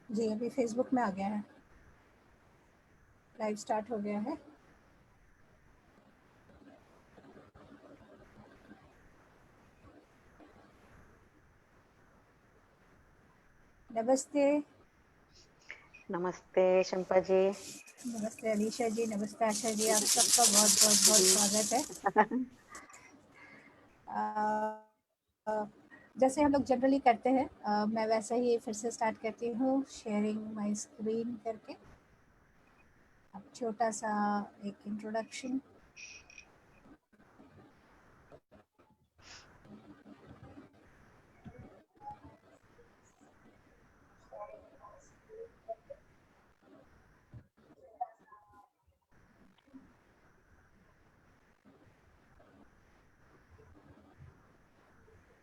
जी अभी फेसबुक में आ गया है, लाइव स्टार्ट हो गया है। नमस्ते। नमस्ते शंपा जी। नमस्ते अलीशा जी, नमस्ते आशा जी, आप सबका बहुत बहुत बहुत स्वागत है। जैसे हम लोग जनरली करते हैं, मैं वैसे ही फिर से स्टार्ट करती हूँ शेयरिंग माय स्क्रीन करके। अब छोटा सा एक इंट्रोडक्शन।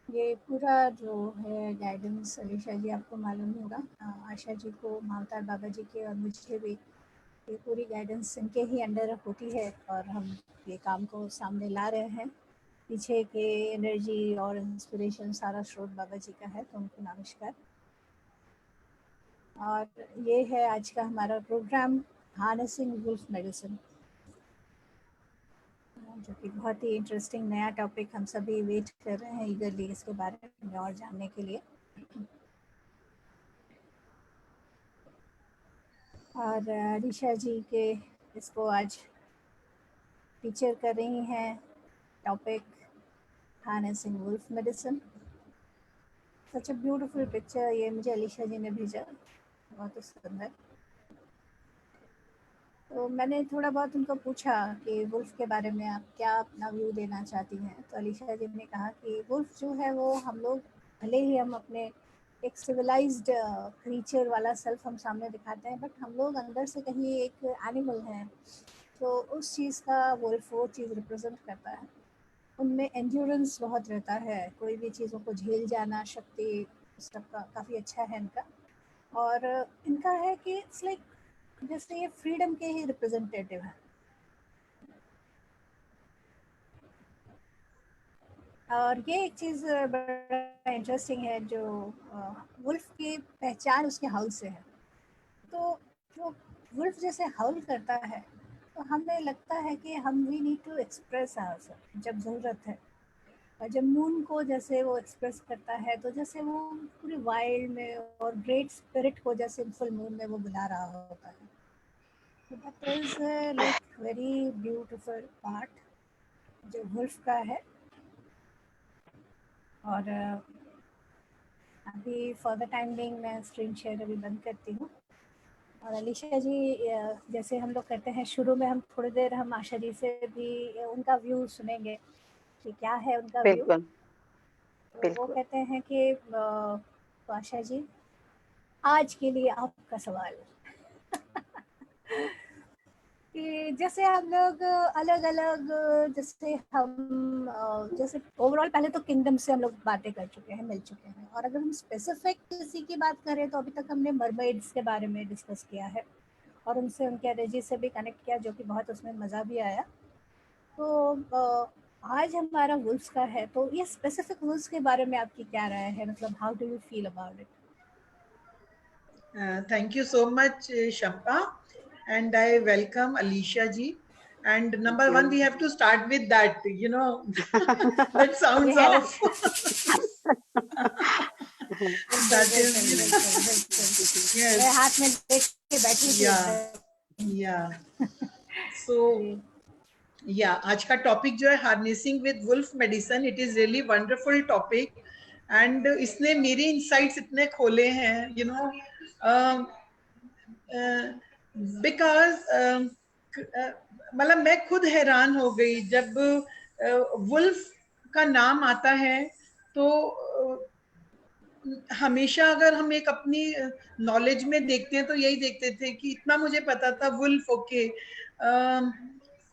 ये पूरा जो है गाइडेंस अलीशा जी आपको मालूम होगा, आशा जी को, मावतार बाबा जी के और मुझे भी ये पूरी गाइडेंस इनके ही अंडर होती है और हम ये काम को सामने ला रहे हैं। पीछे के एनर्जी और इंस्पिरेशन सारा स्रोत बाबा जी का है, तो उनको नमस्कार। और ये है आज का हमारा प्रोग्राम, हार्नेसिंग वुल्फ मेडिसिन, जो कि बहुत ही इंटरेस्टिंग नया टॉपिक, हम सभी वेट कर रहे हैं ईगरली इसके बारे में और जानने के लिए। और ऋषा जी के इसको आज फीचर कर रही हैं topic harnessing wolf medicine. Such a beautiful picture, ये मुझे अलीशा जी ने भेजा, बहुत ही सुंदर। तो मैंने थोड़ा बहुत उनको पूछा कि वुल्फ के बारे में आप क्या अपना व्यू देना चाहती हैं, तो अलीशा जी ने कहा कि वुल्फ जो है वो हम लोग, भले ही हम अपने एक सिविलाइज्ड क्रीचर वाला सेल्फ हम सामने दिखाते हैं, बट हम लोग अंदर से कहीं एक एनिमल हैं, तो उस चीज़ का वुल्फ वो चीज़ रिप्रेजेंट करता है। उनमें एंड्योरेंस बहुत रहता है, कोई भी चीज़ों को झेल जाना, शक्ति सबका काफ़ी अच्छा है इनका। और इनका है कि इट्स लाइक जैसे ये फ्रीडम के ही रिप्रेजेंटेटिव है। और ये एक चीज़ बड़ा इंटरेस्टिंग है, जो वुल्फ की पहचान उसके हाउल से है। तो जो वुल्फ जैसे हाउल करता है, तो हमें लगता है कि हम we need to express ourselves जब ज़रूरत है। और जब मून को जैसे वो एक्सप्रेस करता है, तो जैसे वो पूरी वाइल्ड में और ग्रेट स्पिरिट को जैसे फुल मून में वो बुला रहा होता है। तो that is like very beautiful part जो वुल्फ का है। और अभी फॉर द टाइम बिंग मैं स्क्रीन शेयर अभी बंद करती हूँ। और अलीशा जी, जैसे हम लोग करते हैं शुरू में, हम थोड़ी देर हम आशा जी से भी उनका व्यू सुनेंगे कि क्या है उनका व्यू। बिल्कुल तो वो बिल्कुल। कहते हैं कि तो आशा जी, आज के लिए आपका सवाल कि जैसे हम लोग अलग अलग, जैसे हम जैसे ओवरऑल पहले तो किंगडम से हम लोग बातें कर चुके हैं, मिल चुके हैं। और अगर हम स्पेसिफिक किसी की बात करें, तो अभी तक हमने मरमेड्स के बारे में डिस्कस किया है और उनसे, उनके एनर्जी से भी कनेक्ट किया, जो कि बहुत उसमें मज़ा भी आया। तो आज हमारा वुल्फ्स का है, तो ये स्पेसिफिक वुल्फ्स के बारे में आपकी क्या राय है, मतलब how do you feel about it? Thank you so much, Shampa, and I welcome Alicia ji. And number one, we have to start with that, that sounds ये है ना, off. बिल्कुल That बिल्कुल is, बिल्कुल बिल्कुल, मैं yes, हाथ में लेके बैठी थी yeah, एकदम। yeah. So, जी yeah, आज का टॉपिक जो है harnessing with wolf medicine, it is really wonderful topic. And इसने मेरे इंसाइट्स इतने खोले हैं, बिकॉज मतलब मैं खुद हैरान हो गई जब वुल्फ का नाम आता है। तो हमेशा अगर हम एक अपनी नॉलेज में देखते हैं, तो यही देखते थे कि इतना मुझे पता था वुल्फ, ओके।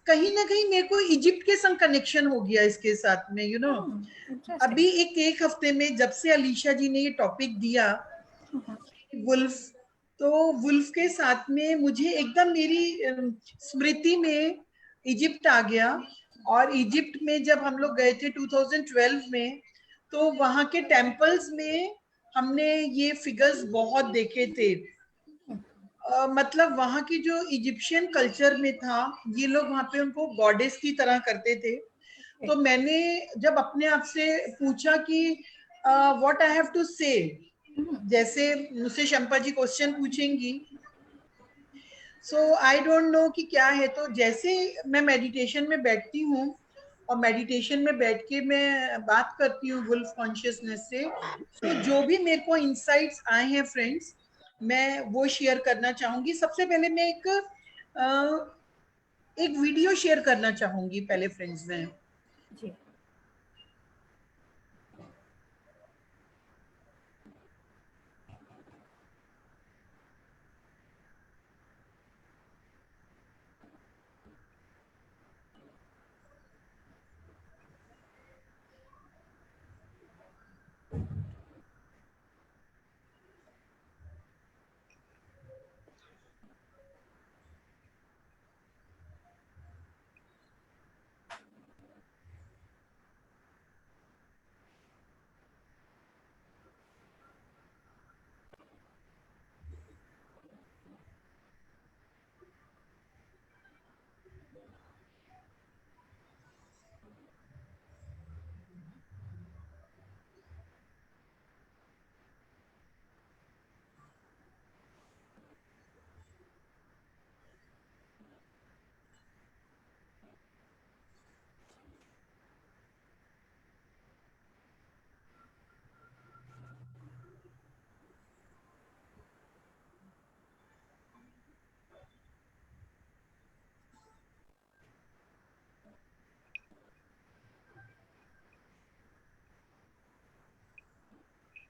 कहीं ना कहीं मेरे को इजिप्ट के संग कनेक्शन हो गया इसके साथ में, इंटरेस्टिंग। अभी एक हफ्ते में जब से अलीशा जी ने ये टॉपिक दिया वुल्फ, तो वुल्फ के साथ में मुझे एकदम मेरी स्मृति में इजिप्ट आ गया। और इजिप्ट में जब हम लोग गए थे 2012 में, तो वहां के टेम्पल्स में हमने ये फिगर्स बहुत देखे थे। मतलब वहाँ की जो इजिप्शियन कल्चर में था, ये लोग वहाँ पे उनको गॉडेस की तरह करते थे। तो मैंने जब अपने आप से पूछा कि व्हाट आई हैव टू से, जैसे मुझसे शंपा जी क्वेश्चन पूछेंगी, सो आई डोंट नो कि क्या है, तो जैसे मैं मेडिटेशन में बैठती हूँ और मेडिटेशन में बैठ के मैं बात करती हूँ वुल्फ कॉन्शियसनेस से, तो जो भी मेरे को इंसाइट्स आए हैं फ्रेंड्स, मैं वो शेयर करना चाहूंगी। सबसे पहले मैं एक वीडियो शेयर करना चाहूंगी पहले फ्रेंड्स में। जी।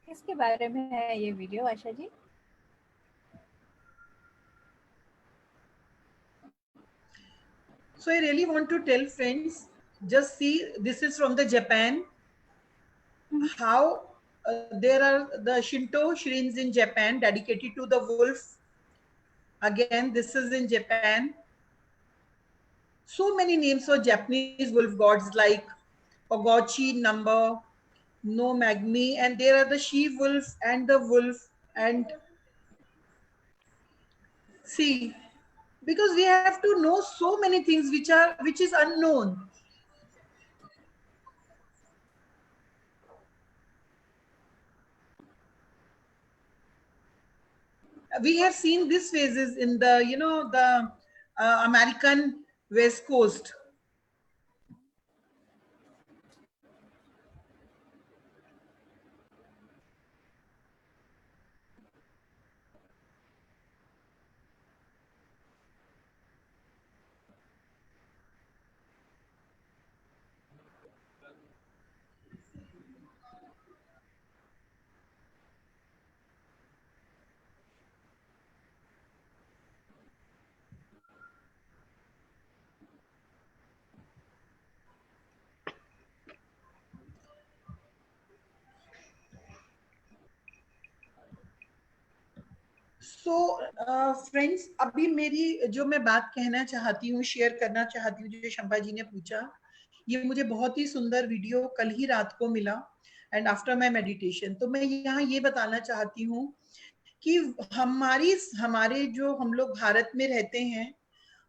किसके बारे में है ये video Asha ji? So I really want to tell friends, just see, this is from the Japan, how there are the Shinto shrines in Japan dedicated to the wolf. Again, this is in Japan. So many names for Japanese wolf gods like Ogochi number, no Magmi, and there are the she wolf and the wolf. And see, because we have to know so many things which is unknown. We have seen these phases in the, you know, the American West Coast. So friends, अभी मेरी जो मैं बात कहना चाहती हूँ, share करना चाहती हूँ, जो शंपा जी ने पूछा, ये मुझे बहुत ही सुंदर वीडियो कल ही रात को मिला एंड आफ्टर माय मेडिटेशन। तो मैं यहाँ ये बताना चाहती हूँ कि हमारे जो हम लोग भारत में रहते हैं,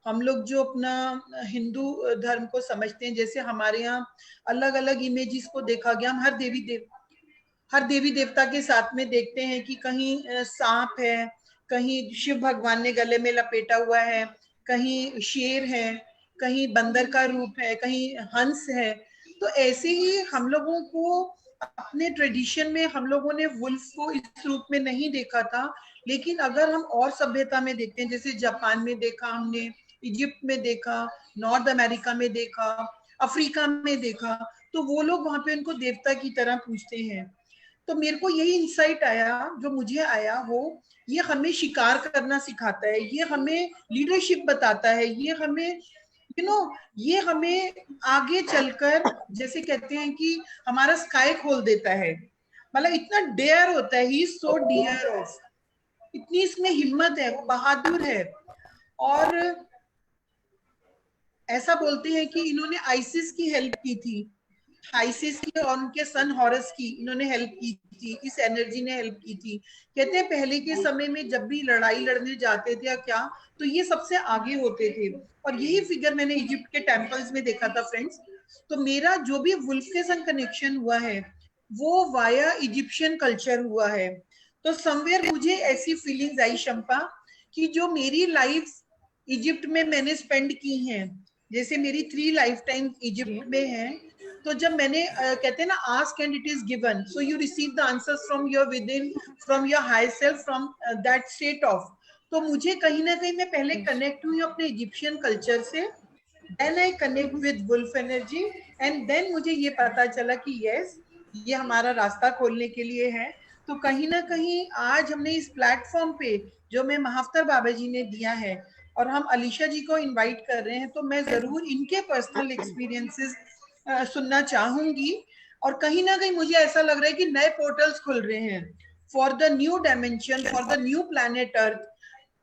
हम लोग जो अपना हिंदू धर्म को समझते हैं, जैसे हमारे यहाँ अलग अलग इमेजेस को देखा गया, हम हर देवी देवता के साथ में देखते हैं कि कहीं सांप है, कहीं शिव भगवान ने गले में लपेटा हुआ है, कहीं शेर है, कहीं बंदर का रूप है, कहीं हंस है। तो ऐसे ही हम लोगों को अपने ट्रेडिशन में हम लोगों ने वुल्फ को इस रूप में नहीं देखा था, लेकिन अगर हम और सभ्यता में देखते हैं, जैसे जापान में देखा हमने, इजिप्ट में देखा, नॉर्थ अमेरिका में देखा, अफ्रीका में देखा, तो वो लोग वहां पे उनको देवता की तरह पूजते हैं। तो मेरे को यही इंसाइट आया, जो मुझे आया वो, ये हमें शिकार करना सिखाता है, ये हमें लीडरशिप बताता है, ये हमें ये हमें आगे चलकर, जैसे कहते हैं कि हमारा स्काई खोल देता है। मतलब इतना डेयर होता है, he is so dear of, इतनी इसमें हिम्मत है, वो बहादुर है। और ऐसा बोलते हैं कि इन्होंने आइसिस की हेल्प की थी, हाइसिस की और उनके सन हॉरस की इन्होंने हेल्प की थी, इस एनर्जी ने हेल्प की थी। कहते हैं पहले के समय में जब भी लड़ाई लड़ने जाते थे या क्या, तो ये सबसे आगे होते थे। और यही फिगर मैंने इजिप्ट के टेम्पल्स में देखा था फ्रेंड्स। तो मेरा जो भी वुल्फ के संग कनेक्शन हुआ है वो वाया इजिप्शियन कल्चर हुआ है। तो समवेयर मुझे ऐसी फीलिंग्स आई शंपा कि जो मेरी लाइफ इजिप्ट में मैंने स्पेंड की हैं, जैसे मेरी 3 लाइफ टाइम इजिप्ट में है, तो जब मैंने कहते हैं ना ask and it is given, so you receive the answers from your with in, from your high self, from that state of. तो मुझे कहीं ना कहीं मैं पहले कनेक्ट हुई अपने इजिप्शियन कल्चर से, then I connect with wolf energy, and then मुझे ये पता चला कि यस ये हमारा रास्ता खोलने के लिए है। तो कहीं ना कहीं आज हमने इस प्लेटफॉर्म पे जो मैं महाफ्तर बाबा जी ने दिया है और हम अलीशा जी को इनवाइट कर रहे हैं, तो मैं जरूर इनके पर्सनल एक्सपीरियंसेस सुनना चाहूंगी। और कहीं ना कहीं मुझे ऐसा लग रहा है कि नए पोर्टल्स खुल रहे हैं for the new dimension, for the new planet earth.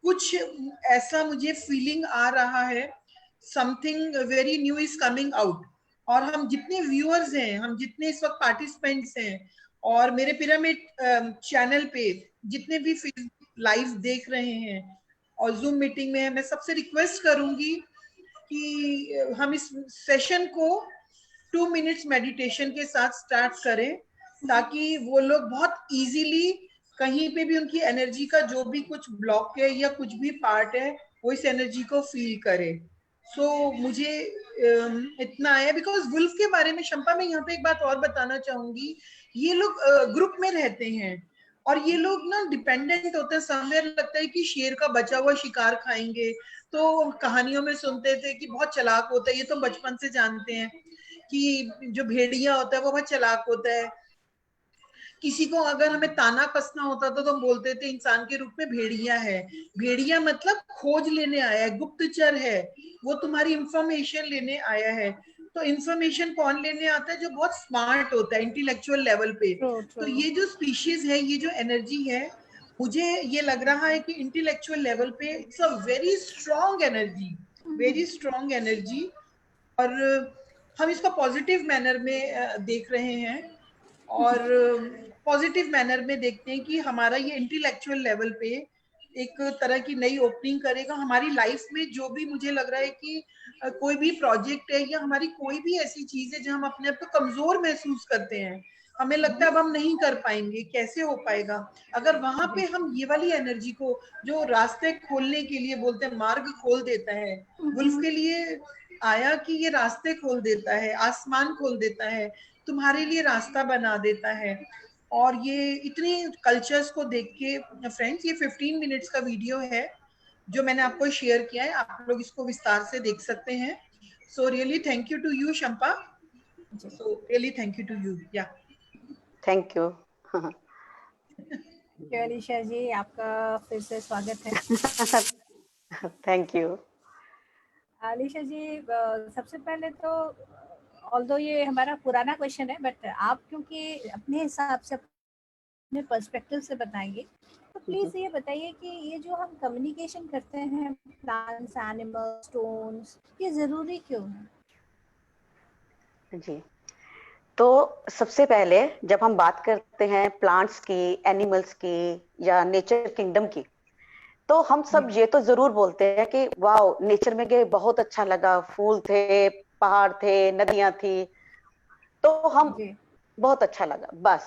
कुछ ऐसा मुझे फीलिंग आ रहा है, something very new is coming out. और हम जितने व्यूअर्स हैं, हम जितने इस वक्त पार्टिसिपेंट्स हैं, और मेरे पिरामिड चैनल पे जितने भी लाइव देख रहे हैं और जूम मीटिंग में है, मैं सबसे रिक्वेस्ट करूंगी कि हम इस सेशन को 2 मिनट्स मेडिटेशन के साथ स्टार्ट करें, ताकि वो लोग बहुत इजीली कहीं पे भी उनकी एनर्जी का जो भी कुछ ब्लॉक है या कुछ भी पार्ट है वो इस एनर्जी को फील करे। मुझे इतना आया बिकॉज वुल्फ के बारे में शंपा मैं यहाँ पे एक बात और बताना चाहूंगी। ये लोग ग्रुप में रहते हैं और ये लोग ना डिपेंडेंट होते हैं। समवेयर लगता है कि शेर का बचा हुआ शिकार खाएंगे, तो कहानियों में सुनते थे कि बहुत चालाक होता है, ये तो बचपन से जानते हैं कि जो भेड़िया होता है वो बहुत चालाक होता है। किसी को अगर हमें ताना कसना होता था तो हम बोलते थे इंसान के रूप में भेड़िया है। भेड़िया मतलब खोज लेने आया है, गुप्तचर है, वो तुम्हारी इंफॉर्मेशन लेने आया है। तो इंफॉर्मेशन कौन लेने आता है? जो बहुत स्मार्ट होता है इंटेलेक्चुअल लेवल पे। तो ये जो स्पीशीज है, ये जो एनर्जी है, मुझे ये लग रहा है कि इंटेलेक्चुअल लेवल पे it's a very strong energy, very strong energy. और हम इसको पॉजिटिव मैनर में देख रहे हैं, और पॉजिटिव मैनर में देखते हैं कि हमारा ये इंटेलेक्चुअल लेवल पे एक तरह की नई ओपनिंग करेगा हमारी लाइफ में। जो भी मुझे लग रहा है कि कोई भी प्रोजेक्ट है या हमारी कोई भी ऐसी चीज है जहां हम अपने आप को कमजोर महसूस करते हैं, हमें लगता है अब हम नहीं कर पाएंगे, कैसे हो पाएगा, अगर वहां पे हम ये वाली एनर्जी को जो रास्ते खोलने के लिए बोलते हैं, मार्ग खोल देता है, वुल्फ के लिए आया कि ये रास्ते खोल देता है, आसमान खोल देता है, तुम्हारे लिए रास्ता बना देता है। और ये इतनी कल्चर्स को देख के फ्रेंड्स, ये 15 मिनट्स का वीडियो है जो मैंने आपको शेयर किया है, आप लोग इसको विस्तार से देख सकते हैं। So really thank you to you Shampa, so really thank you to you. या थैंक यू। अलीशा जी, आपका फिर से स्वागत है। थैंक यू अलीशा जी, सबसे पहले तो ऑल्दो ये हमारा पुराना क्वेश्चन है, बट आप क्योंकि अपने हिसाब से अपने पर्सपेक्टिव से बताएंगे, तो प्लीज ये बताइए कि ये जो हम कम्युनिकेशन करते हैं प्लांट्स, एनिमल्स, स्टोन्स, ये जरूरी क्यों है? जी। तो सबसे पहले जब हम बात करते हैं प्लांट्स की, एनिमल्स की या नेचर किंगडम की, तो हम सब ये तो जरूर बोलते हैं कि वाओ नेचर में गए, बहुत अच्छा लगा, फूल थे, पहाड़ थे, नदियां थी, तो हम बहुत अच्छा लगा बस।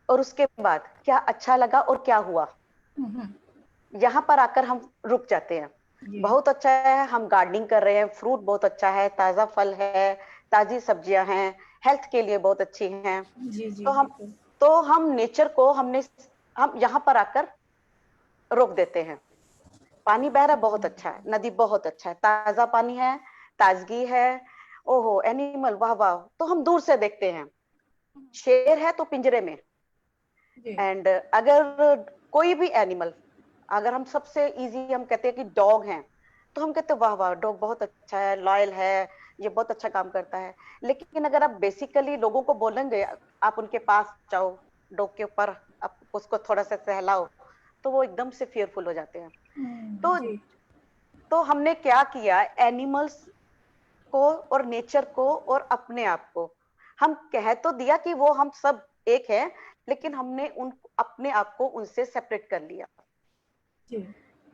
और उसके बाद क्या अच्छा लगा और क्या हुआ, यहाँ पर आकर हम रुक जाते हैं। बहुत अच्छा है, हम गार्डनिंग कर रहे हैं, फ्रूट बहुत अच्छा है, ताजा फल है, ताजी सब्जियां हैं, हेल्थ के लिए बहुत अच्छी हैं। तो हम नेचर को हम यहाँ पर आकर रोक देते हैं। पानी बह रहा बहुत अच्छा है, नदी बहुत अच्छा है, ताजा पानी है, ताजगी है, ओहो एनिमल वाह वाह, तो हम दूर से देखते हैं। शेर है तो पिंजरे में, एंड अगर कोई भी एनिमल, अगर हम सबसे इजी हम कहते हैं कि डॉग हैं, तो हम कहते हैं वाह वाह डॉग बहुत अच्छा है, लॉयल है, ये बहुत अच्छा काम करता है। लेकिन अगर आप बेसिकली लोगों को बोलेंगे, आप उनके पास जाओ, डॉग के ऊपर आप उसको थोड़ा सा सहलाओ, तो वो एकदम से फियरफुल हो जाते हैं। तो हमने क्या किया, एनिमल्स को और नेचर को और अपने आप को हम कह तो दिया कि वो हम सब एक है, लेकिन हमने उन अपने आप को उनसे सेपरेट कर लिया।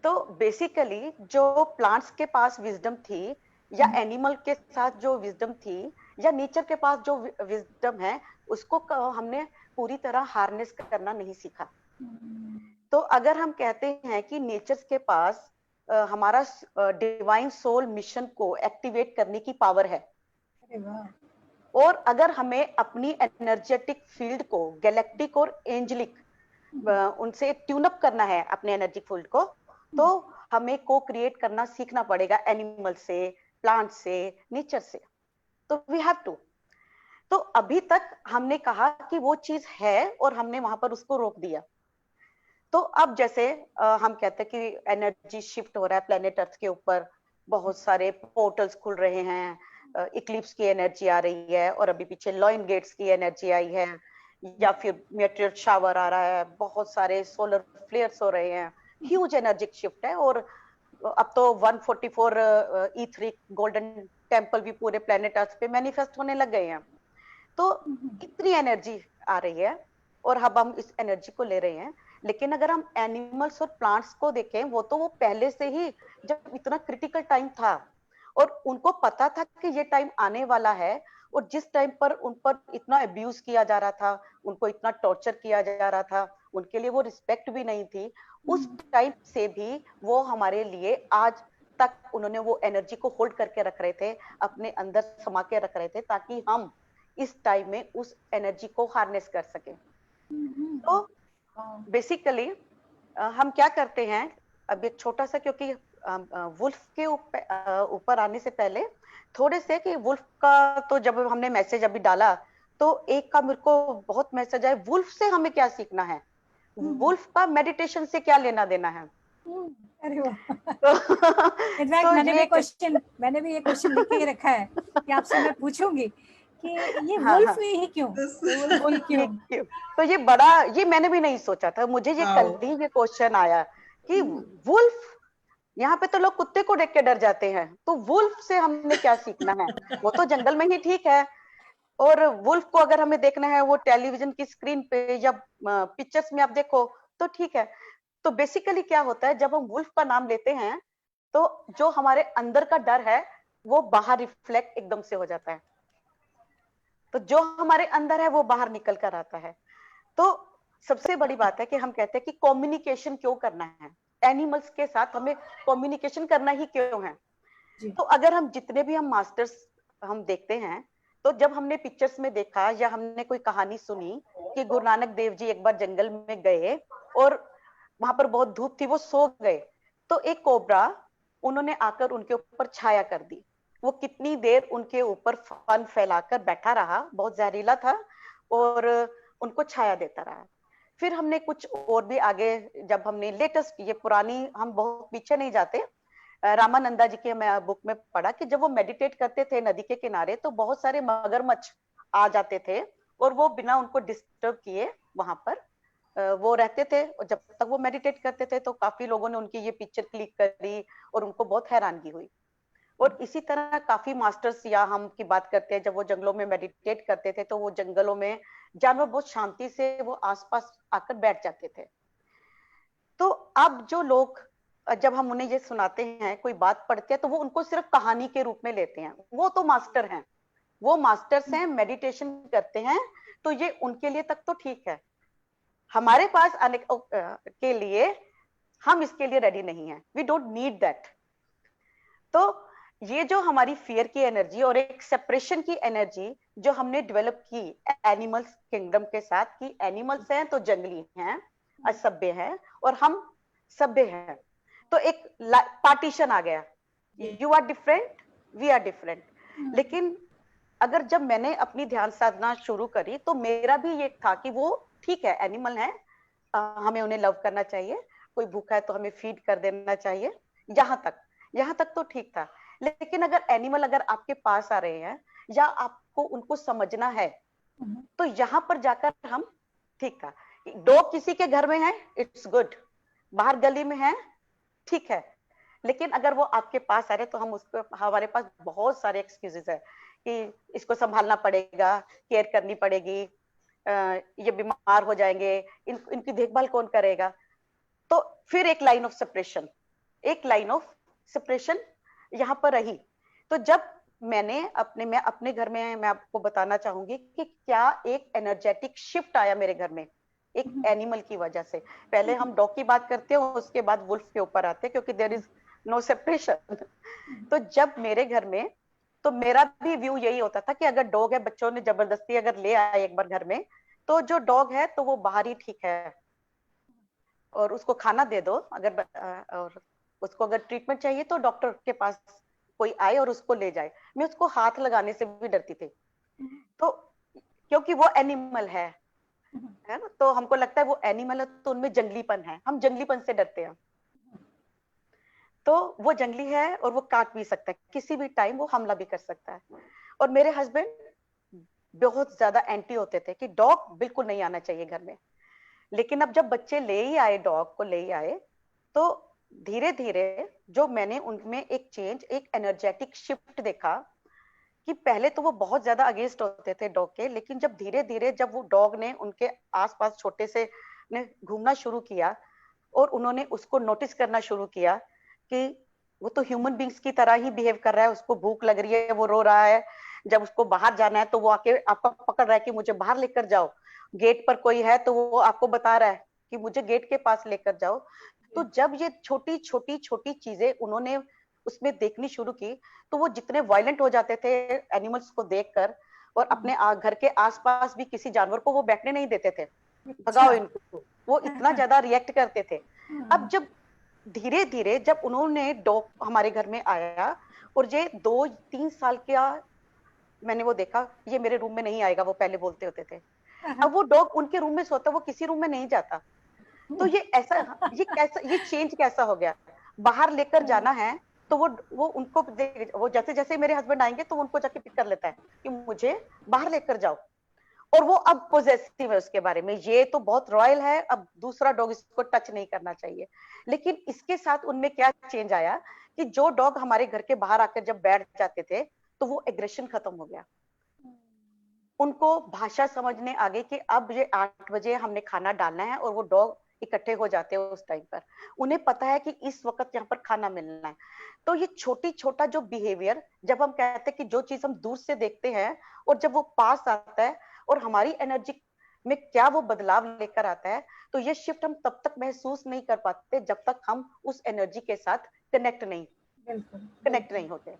तो बेसिकली जो प्लांट्स के पास विजडम थी, या एनिमल के साथ जो विजडम थी, या नेचर के पास जो विजडम है, उसको हमने पूरी तरह हार्नेस करना नहीं सीखा। तो अगर हम कहते हैं कि नेचर के पास हमारा डिवाइन सोल मिशन को एक्टिवेट करने की पावर है, और अगर हमें अपनी एनर्जेटिक फील्ड को गैलेक्टिक और एंजलिक उनसे ट्यून अप करना है अपने एनर्जी फील्ड को, तो हमें को क्रिएट करना सीखना पड़ेगा एनिमल से, प्लांट से, नेचर से। तो वी हैव टू। तो अभी तक हमने कहा कि वो चीज है और हमने वहां पर उसको रोक दिया। तो अब जैसे हम कहते हैं कि एनर्जी शिफ्ट हो रहा है प्लेनेट अर्थ के ऊपर, बहुत सारे पोर्टल्स खुल रहे हैं, इक्लिप्स की एनर्जी आ रही है, और अभी पीछे लॉइन गेट्स की एनर्जी आई है, या फिर मेटेरियल शावर आ रहा है, बहुत सारे सोलर फ्लेयर्स हो रहे हैं, ह्यूज एनर्जिक शिफ्ट है। और अब तो 144 E3 गोल्डन टेम्पल भी पूरे प्लेनेट अर्थ पे मैनिफेस्ट होने लग गए हैं। तो इतनी एनर्जी आ रही है और अब हम इस एनर्जी को ले रहे हैं। लेकिन अगर हम एनिमल्स और प्लांट्स को देखें, वो पहले से ही, जब इतना क्रिटिकल टाइम था और उनको पता था कि ये टाइम आने वाला है, और जिस टाइम पर उन पर इतना अब्यूज किया जा रहा था, उनको इतना टॉर्चर किया जा रहा था, उनके लिए वो रिस्पेक्ट भी नहीं थी, उस टाइम से भी वो हमारे लिए आज तक उन्होंने वो एनर्जी को होल्ड करके रख रहे थे, अपने अंदर समा के रख रहे थे, ताकि हम इस टाइम में उस एनर्जी को हार्नेस कर सके। तो बेसिकली हम क्या करते हैं, अब एक छोटा सा, क्योंकि वुल्फ के ऊपर आने से पहले थोड़े से कि वुल्फ का, तो जब हमने मैसेज अभी डाला तो एक का मेरे को बहुत मैसेज आया, वुल्फ से हमें क्या सीखना है, वुल्फ का मेडिटेशन से क्या लेना देना है। अरे वाह। इनफैक्ट मैंने भी ये क्वेश्चन लिख के रखा है कि आपसे मैं पूछूंगी कि ये वुल्फ ही क्यों, वुल्फ क्यों? तो ये मैंने भी नहीं सोचा था, मुझे ये कल ही ये क्वेश्चन आया कि वुल्फ, यहाँ पे तो लोग कुत्ते को देख के डर जाते हैं, तो वुल्फ से हमने क्या सीखना है? वो तो जंगल में ही ठीक है, और वुल्फ को अगर हमें देखना है वो टेलीविजन की स्क्रीन पे या पिक्चर्स में आप देखो तो ठीक है। तो बेसिकली क्या होता है, जब हम वुल्फ का नाम लेते हैं तो जो हमारे अंदर का डर है वो बाहर रिफ्लेक्ट एकदम से हो जाता है, तो जो हमारे अंदर है वो बाहर निकल कर आता है। तो सबसे बड़ी बात है कि हम कहते हैं कि कम्युनिकेशन क्यों करना है, एनिमल्स के साथ हमें कम्युनिकेशन करना ही क्यों है। तो अगर हम जितने भी हम मास्टर्स हम देखते हैं, तो जब हमने पिक्चर्स में देखा या हमने कोई कहानी सुनी कि गुरु नानक देव जी एक बार जंगल में गए और वहां पर बहुत धूप थी, वो सो गए, तो एक कोबरा उन्होंने आकर उनके ऊपर छाया कर दी। वो कितनी देर उनके ऊपर फन फैलाकर बैठा रहा, बहुत जहरीला था, और उनको छाया देता रहा। फिर हमने कुछ और भी आगे, जब हमने लेटेस्ट, ये पुरानी, हम बहुत पीछे नहीं जाते, रामानंदा जी के मैं बुक में पढ़ा कि जब वो मेडिटेट करते थे नदी के किनारे, तो बहुत सारे मगरमच्छ आ जाते थे और वो बिना उनको डिस्टर्ब किए वहां पर वो रहते थे, और जब तक वो मेडिटेट करते थे। तो काफी लोगों ने उनकी ये पिक्चर क्लिक करी और उनको बहुत हैरानगी हुई। और इसी तरह काफी मास्टर्स, या हम की बात करते हैं, जब वो जंगलों में मेडिटेट करते थे तो वो जंगलों में जानवर बहुत शांति से वो आसपास आकर बैठ जाते थे। तो अब जो लोग, जब हम उन्हें ये सुनाते हैं, कोई बात पढ़ते हैं, तो वो उनको सिर्फ कहानी के रूप में लेते हैं। वो तो मास्टर हैं, वो मास्टर्स हैं, मेडिटेशन करते हैं, तो ये उनके लिए तक तो ठीक है। हमारे पास आने के लिए हम इसके लिए रेडी नहीं है, वी डोंट नीड दैट। तो ये जो हमारी फियर की एनर्जी और एक सेपरेशन की एनर्जी जो हमने डेवलप की एनिमल्स किंगडम के साथ, कि एनिमल्स हैं तो जंगली हैं, असभ्य हैं, और हम सभ्य हैं, तो एक पार्टीशन आ गया, you are different, we are different. लेकिन अगर जब मैंने अपनी ध्यान साधना शुरू करी, तो मेरा भी ये था कि वो ठीक है, एनिमल है, हमें उन्हें लव करना चाहिए, कोई भूखा है तो हमें फीड कर देना चाहिए, यहाँ तक तो ठीक था। लेकिन अगर एनिमल अगर आपके पास आ रहे हैं या आपको उनको समझना है, तो यहाँ पर जाकर हम, ठीक था, डॉग किसी के घर में है, इट्स गुड, बाहर गली में है, ठीक है, लेकिन अगर वो आपके पास आ रहे तो हम उसको, हमारे पास बहुत सारे एक्सक्यूजेस है कि इसको संभालना पड़ेगा, केयर करनी पड़ेगी, ये बीमार हो जाएंगे, इनकी देखभाल कौन करेगा। तो फिर एक लाइन ऑफ सेपरेशन यहाँ पर रही। तो जब मैं अपने घर में, मैं आपको बताना चाहूंगी कि क्या एक एनर्जेटिक शिफ्ट आया मेरे घर में एक एनिमल की वजह से। पहले हम डॉग की बात करते हैं, उसके बाद वुल्फ के ऊपर आते हैं, क्योंकि देयर इज नो सेपरेशन। तो जब मेरे घर में, तो मेरा भी व्यू यही होता था कि अगर डॉग है, बच्चों ने जबरदस्ती अगर ले आए एक बार घर में, तो जो डॉग है तो वो बाहर ही ठीक है, और उसको खाना दे दो, और उसको अगर ट्रीटमेंट चाहिए तो डॉक्टर के पास कोई आए और उसको ले जाए। मैं उसको हाथ लगाने से भी डरती थी, तो क्योंकि वो एनिमल है ना, तो हमको लगता है वो एनिमल है तो उनमें जंगलीपन है, हम जंगलीपन से डरते हैं। तो वो जंगली है और वो काट भी सकता है, किसी भी टाइम वो हमला भी कर सकता है। और मेरे हस्बैंड बहुत ज्यादा एंटी होते थे कि डॉग बिल्कुल नहीं आना चाहिए घर में। लेकिन अब जब बच्चे ले ही आए, डॉग को ले ही आए, तो धीरे धीरे जो मैंने उनमें एक चेंज, एक एनर्जेटिक शिफ्ट देखा, कि पहले तो वो बहुत ज्यादा अगेंस्ट होते थे डॉग के, लेकिन जब धीरे धीरे जब वो डॉग ने उनके आसपास छोटे से ने घूमना शुरू किया, और उन्होंने उसको नोटिस करना शुरू किया कि वो तो ह्यूमन बींग्स की तरह ही बिहेव कर रहा है, उसको भूख लग रही है, वो रो रहा है, जब उसको बाहर जाना है तो वो आके आपका पकड़ रहा है कि मुझे बाहर लेकर जाओ, गेट पर कोई है तो वो आपको बता रहा है कि मुझे गेट के पास लेकर जाओ। तो जब ये छोटी छोटी छोटी चीजें उन्होंने उसमें देखनी शुरू की, तो वो जितने वायलेंट हो जाते थे एनिमल्स को देखकर, और अपने घर के आसपास भी किसी जानवर को वो बैठने नहीं देते थे, भगाओ इनको, वो इतना ज्यादा रिएक्ट करते थे। अब जब धीरे धीरे जब उन्होंने डॉग हमारे घर में आया, और ये 2-3 साल का मैंने वो देखा, ये मेरे रूम में नहीं आएगा, वो पहले बोलते होते थे। अब वो डॉग उनके रूम में सोता, वो किसी रूम में नहीं जाता। तो ये चेंज कैसा हो गया। बाहर लेकर जाना है तो वो उनको वो जैसे जैसे मेरे हस्बैंड आएंगे तो उनको जाके पिक कर लेता है कि मुझे बाहर लेकर जाओ, और वो अब पॉजेसिव है उसके बारे में, ये तो बहुत रॉयल है, अब दूसरा डॉग इसको टच नहीं करना चाहिए। लेकिन इसके साथ उनमें क्या चेंज आया कि जो डॉग हमारे घर के बाहर आकर जब बैठ जाते थे, तो वो एग्रेशन खत्म हो गया। उनको भाषा समझने आ गई कि अब ये 8 बजे हमने खाना डालना है, और वो डॉग इकट्ठे हो जाते हैं उस टाइम पर, उन्हें पता है कि इस वक्त यहाँ पर खाना मिलना है। तो ये छोटी छोटा जो बिहेवियर, जब हम कहते हैं कि जो चीज हम दूर से देखते हैं और जब वो पास आता है और हमारी एनर्जी में क्या वो बदलाव लेकर आता है, तो ये शिफ्ट हम तब तक महसूस नहीं कर पाते जब तक हम उस एनर्जी के साथ कनेक्ट नहीं होते।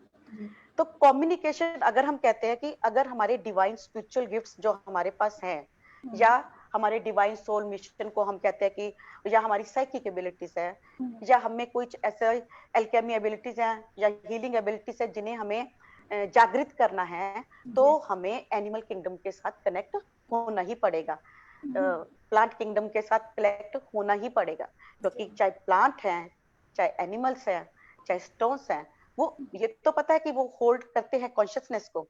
तो कम्युनिकेशन, अगर हम कहते हैं कि अगर हमारे डिवाइन स्पिरिचुअल गिफ्ट्स जो हमारे पास हैं, या हमारे डिवाइन सोल मिशन को हम कहते हैं कि, या हमारी साइकिक एबिलिटीज है, या हमें कुछ ऐसे एल्केमी एबिलिटीज हैं या हीलिंग एबिलिटीज है जिन्हें हमें जागृत करना है, तो हमें एनिमल किंगडम के साथ कनेक्ट होना ही पड़ेगा, प्लांट किंगडम के साथ कनेक्ट होना ही पड़ेगा। क्योंकि चाहे प्लांट है, चाहे एनिमल्स है, चाहे स्टोन्स हैं, वो ये तो पता है कि वो होल्ड करते हैं कॉन्शियसनेस को।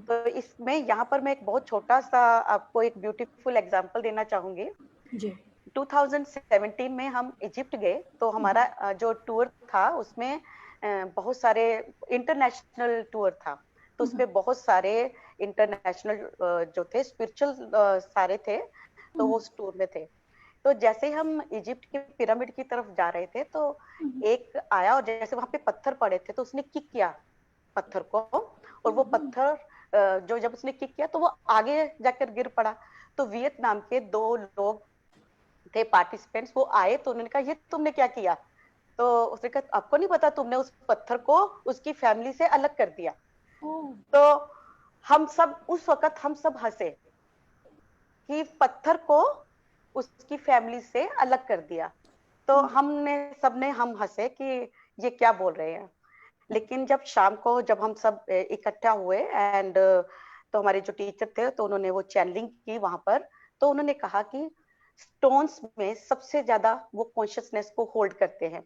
तो इसमें यहाँ पर मैं एक बहुत छोटा सा आपको एक ब्यूटीफुल एग्जांपल देना चाहूंगी। 2017 में हम इजिप्ट गए, तो हमारा जो टूर था उसमें बहुत सारे इंटरनेशनल टूर था, तो उसमें बहुत सारे इंटरनेशनल जो थे स्पिरिचुअल सारे थे, तो वो उस टूर में थे। तो जैसे हम इजिप्ट के पिरामिड की तरफ जा रहे थे, तो एक आया और जैसे वहां पे पत्थर पड़े थे, तो उसने किक किया पत्थर को, और वो पत्थर जो जब उसने किक किया तो वो आगे जाकर गिर पड़ा। तो वियतनाम के 2 लोग थे पार्टिसिपेंट्स, वो आए, तो उन्होंने कहा ये तुमने क्या किया। तो उसने कहा आपको नहीं पता, तुमने उस पत्थर को उसकी फैमिली से अलग कर दिया। तो हम सब उस वक्त हम सब हंसे कि पत्थर को उसकी फैमिली से अलग कर दिया। तो सबने हम हंसे कि ये क्या बोल रहे हैं। लेकिन जब शाम को जब हम सब इकट्ठा हुए एंड तो हमारे जो टीचर थे, तो उन्होंने वो चैनलिंग की वहां पर, तो उन्होंने कहा कि स्टोन्स में सबसे ज्यादा वो कॉन्शियसनेस को होल्ड करते हैं,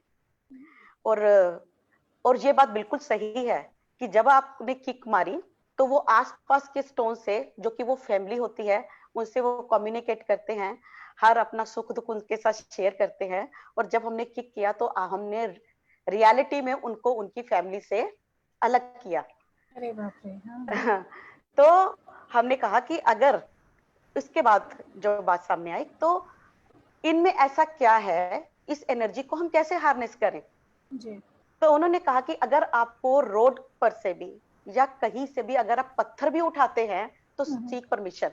और ये बात बिल्कुल सही है कि जब आपने किक मारी तो वो आसपास के स्टोन से, जो कि वो फैमिली होती है, उनसे वो कम्युनिकेट करते हैं, हर अपना सुख दुख उनके साथ शेयर करते हैं। और जब हमने किक किया तो हमने रियलिटी में उनको उनकी फैमिली से अलग किया। अरे बाप रे, हाँ। तो हमने कहा कि अगर इसके बाद जो बात सामने आई, तो इनमें ऐसा क्या है, इस एनर्जी को हम कैसे हार्नेस करें। जी। तो उन्होंने कहा कि अगर आपको रोड पर से भी या कहीं से भी अगर आप पत्थर भी उठाते हैं तो सीक परमिशन।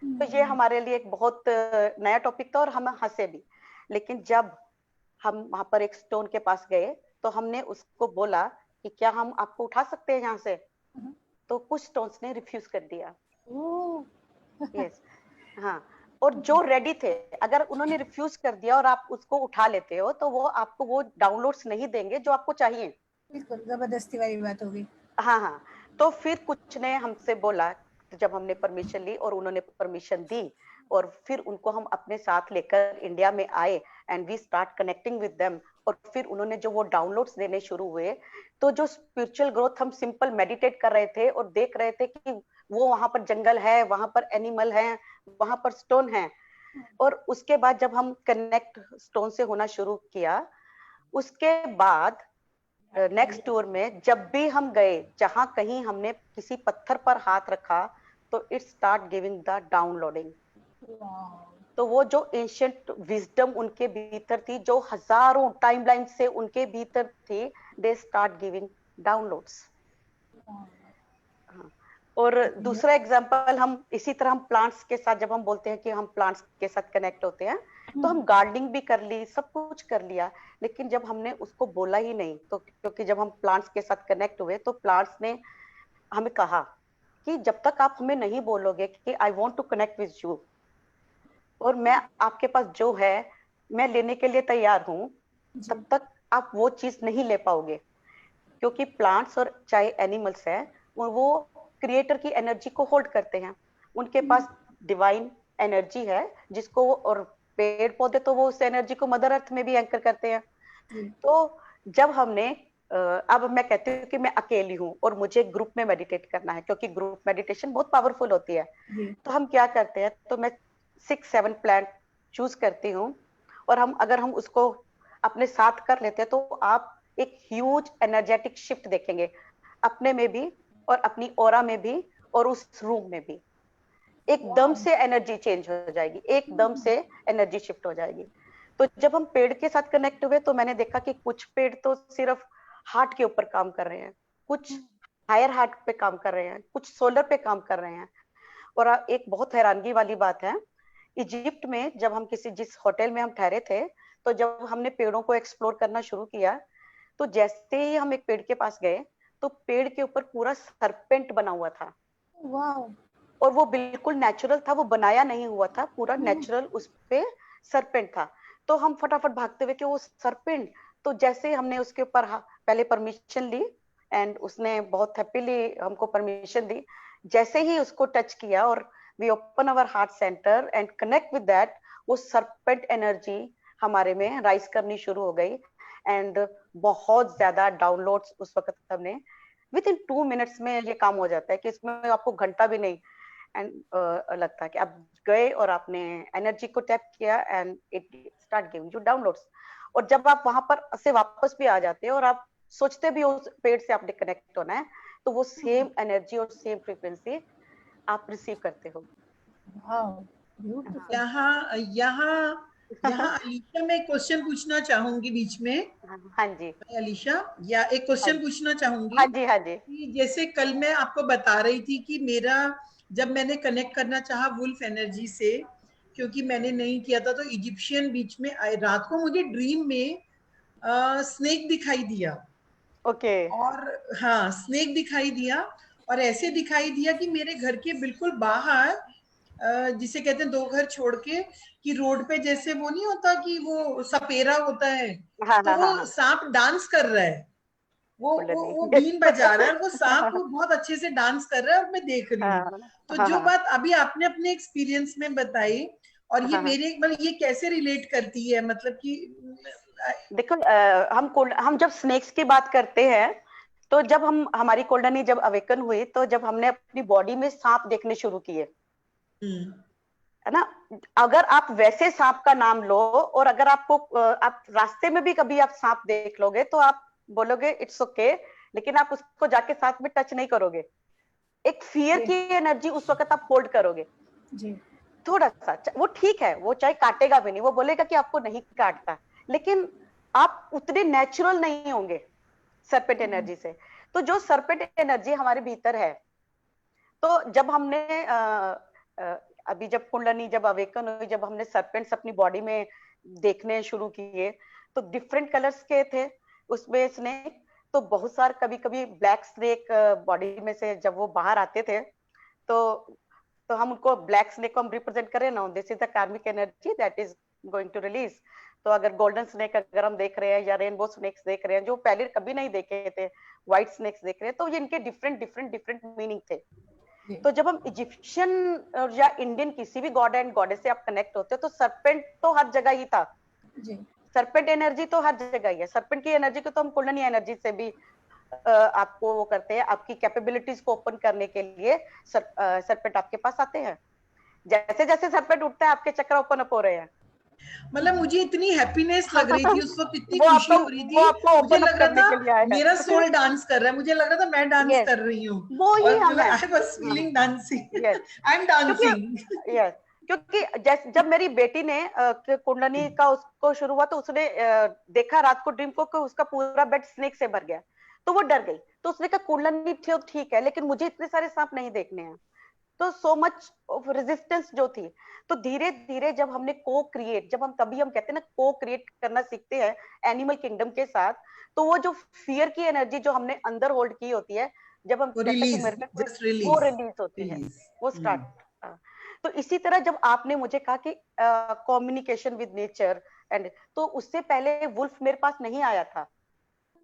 तो ये हमारे लिए एक बहुत नया टॉपिक था और हम हंसे भी। लेकिन जब हम वहां पर एक स्टोन के पास गए तो हमने उसको बोला कि क्या हम आपको उठा सकते हैं यहाँ से, तो कुछ स्टोन्स ने रिफ्यूज कर दिया। यस, हाँ। और जो रेडी थे, अगर उन्होंने रिफ्यूज कर दिया और आप उसको उठा लेते हो तो वो आपको वो डाउनलोड्स नहीं देंगे जो आपको चाहिए। बिल्कुल जबरदस्ती वाली बात होगी। हाँ हाँ। तो फिर कुछ ने हमसे बोला, जब हमने परमिशन ली और उन्होंने परमिशन दी, और फिर उनको हम अपने साथ लेकर इंडिया में आए and we start connecting with them. और फिर उन्होंने जो वो डाउनलोड्स देने शुरू हुए, तो जो स्पिरिचुअल ग्रोथ, हम सिंपल मेडिटेट कर रहे थे और देख रहे थे कि वो वहां पर जंगल है, वहां पर एनिमल है, वहां पर स्टोन है। और उसके बाद जब हम कनेक्ट स्टोन से होना शुरू किया, उसके बाद नेक्स्ट टूर में जब भी हम गए, जहां कहीं हमने किसी पत्थर पर हाथ रखा, तो it start giving the downloading. तो वो जो एंशिएंट विजडम उनके भीतर थी, जो हजारों टाइमलाइन से उनके भीतर थी, दे स्टार्ट गिविंग डाउनलोड्स। और दूसरा एग्जांपल, हम इसी तरह हम प्लांट्स के साथ, जब हम बोलते हैं कि हम प्लांट्स के साथ कनेक्ट होते हैं, तो हम गार्डनिंग भी कर ली, सब कुछ कर लिया, लेकिन जब हमने उसको बोला ही नहीं, तो क्योंकि जब हम प्लांट्स के साथ कनेक्ट हुए तो प्लांट्स ने हमें कहा कि जब तक आप हमें नहीं बोलोगे कि I want to connect with you, और मैं आपके पास जो है मैं लेने के लिए तैयार हूं, तब तक आप वो चीज नहीं ले पाओगे। क्योंकि प्लांट्स और चाहे एनिमल्स है, वो क्रिएटर की एनर्जी को होल्ड करते हैं, उनके पास डिवाइन एनर्जी है जिसको, और पेड़ पौधे तो वो उस एनर्जी को मदर अर्थ में भी एंकर करते हैं। तो जब हमने अब मैं कहती हूँ कि मैं अकेली हूँ और मुझे ग्रुप में मेडिटेट करना है, क्योंकि ग्रुप मेडिटेशन बहुत पावरफुल होती है। तो हम क्या करते हैं, तो मैं 6-7 प्लांट चूज करती हूँ, और अगर हम उसको अपने साथ कर लेते हैं तो आप एक ह्यूज एनर्जेटिक शिफ्ट देखेंगे, अपने में भी और अपनी ऑरा में भी और उस रूम में भी। एकदम से एनर्जी चेंज हो जाएगी, एकदम से एनर्जी शिफ्ट हो जाएगी। तो जब हम पेड़ के साथ कनेक्ट हुए तो मैंने देखा कि कुछ पेड़ तो सिर्फ हार्ट के ऊपर काम कर रहे हैं, कुछ हायर हार्ट पे काम कर रहे हैं, कुछ सोलर पे काम कर रहे हैं। और एक बहुत हैरानगी वाली बात है, इजिप्ट में जब हम जिस होटल में हम ठहरे थे, तो जब हमने पेड़ों को एक्सप्लोर करना शुरू किया, तो जैसे ही हम एक पेड़ के पास गए तो पेड़ के ऊपर पूरा सरपेंट बना हुआ था। और वो बिल्कुल नेचुरल था, वो बनाया नहीं हुआ था, पूरा नेचुरल उस पे सरपेंट था। तो हम फटाफट भागते हुए कि वो सरपेंट, तो जैसे हमने उसके ऊपर पहले परमिशन ली एंड उसने बहुत हैप्पीली हमको परमिशन दी। जैसे ही उसको टच किया और we open our heart center and connect with that, वो सरपेंट एनर्जी हमारे में राइज करनी शुरू हो गई एंड बहुत ज्यादा डाउनलोड्स उस वक्त हमने विद इन 2 मिनट्स में ये काम हो जाता है कि इसमें आपको घंटा भी नहीं एंड लगता है कि आप गए और आपने एनर्जी को टैप किया and it start giving you downloads. और जब आप वहां पर से वापस भी आ जाते हो और आप सोचते भी हो उस पेड़ से आपने कनेक्ट होना है, तो वो सेम एनर्जी और सेम फ्रीक्वेंसी आप रिसीव करते हो। यहाँ यहाँ यहाँ अलीशा, मैं एक क्वेश्चन पूछना चाहूंगी बीच में। हाँ जी अलीशा, या एक क्वेश्चन पूछना चाहूंगी। हाँ जी हाँ जी। कि जैसे कल मैं आपको बता रही थी कि मेरा, जब मैंने कनेक्ट करना चाहा वुल्फ एनर्जी से, क्योंकि मैंने नहीं किया था, तो इजिप्शियन बीच में रात को मुझे ड्रीम में स्नेक दिखाई दिया। ओके। और हाँ, स्नेक दिखाई दिया, और ऐसे दिखाई दिया कि मेरे घर के बिल्कुल बाहर, जिसे कहते हैं 2 घर छोड़ के, कि रोड पे जैसे वो नहीं होता कि वो सपेरा होता है, हाँ तो हाँ हाँ वो हाँ। सांप डांस कर रहा है, वो कुंडली। बीन बजा रहा है, और वो सांप बहुत अच्छे से डांस कर रहा है और मैं देख रही हूँ। तो हाँ जो हाँ बात अभी आपने अपने एक्सपीरियंस में बताई, और ये हाँ। मेरे, मतलब ये कैसे रिलेट करती है, मतलब कि देखो हम जब स्नेक्स की बात करते हैं, तो जब हमारी कुंडली जब अवेकन हुई, तो जब हमने अपनी बॉडी में सांप देखने शुरू किए, है ना, अगर आप वैसे सांप का नाम लो और अगर आपको आप रास्ते में भी कभी आप सांप देख लोगे तो आप बोलोगे इट्स ओके, लेकिन आप उसको जाके साथ में टच नहीं करोगे। एक फियर की एनर्जी उस वक्त आप होल्ड करोगे जी। थोड़ा सा, वो ठीक है, वो चाहे काटेगा भी नहीं, वो बोलेगा कि आपको नहीं काटता, लेकिन आप उतने नेचुरल नहीं होंगे सरपेंट एनर्जी से। तो जो सरपेंट एनर्जी हमारे भीतर है, तो जब हमने अभी जब कुंडलनी जब अवेकन हुई, जब हमने सरपेंट्स अपनी बॉडी में देखने शुरू किए, तो डिफरेंट कलर्स के थे उसमें स्नेक। तो बहुत सारे, कभी कभी ब्लैक स्नेक बॉडी में से जब वो बाहर आते थे, तो हम उनको ब्लैक स्नेक को हम रिप्रेजेंट करें ना, this is the karmic energy that is going to release. तो अगर गोल्डन स्नेक अगर हम देख रहे हैं या रेनबो स्नेक्स देख रहे हैं जो पहले कभी नहीं देखे थे, व्हाइट स्नेक्स देख रहे हैं, तो ये इनके डिफरेंट डिफरेंट डिफरेंट मीनिंग थे। तो जब हम इजिप्शियन या इंडियन किसी भी गॉड एंड गॉडेस से आप कनेक्ट होते हो, तो सरपेंट तो हर जगह ही था जी। सरपेंट एनर्जी तो हर जगह ही है। सरपेंट की एनर्जी को तो हम कुंडलिनी एनर्जी से भी आपको वो करते हैं, आपकी कैपेबिलिटीज को ओपन करने के लिए सरपेंट आपके पास आते हैं। जैसे जैसे सरपेंट उठता है आपके चक्र ओपन अप हो रहे हैं। मतलब मुझे इतनी हैप्पीनेस लग रही थी उस वक्त, इतनी खुशी हो रही थी, मुझे लग रहा था मेरा सोल डांस कर रहा है, मुझे लग रहा था मैं डांस कर रही हूँ, और I was feeling dancing, I am dancing. क्योंकि जब मेरी बेटी ने कुंडलिनी का उसको शुरू हुआ, तो उसने देखा रात को ड्रीम को कि उसका पूरा बेड स्नेक से भर गया, तो वो डर गई। तो उसने कहा कुंडलिनी ठीक है, लेकिन मुझे इतने सारे सांप नहीं देखने हैं। तो सो मच ऑफ रेजिस्टेंस जो थी। तो धीरे धीरे जब हमने को क्रिएट, जब हम तभी हम कहते हैं ना को क्रिएट करना सीखते हैं एनिमल किंगडम के साथ, तो वो जो फियर की एनर्जी जो हमने अंदर होल्ड की होती है, जब हम कहते हैं कि मेरे को वो रिलीज होती है, वो स्टार्ट। तो इसी तरह जब आपने मुझे कहा कि कम्युनिकेशन विद नेचर एंड, तो उससे पहले वुल्फ मेरे पास नहीं आया था।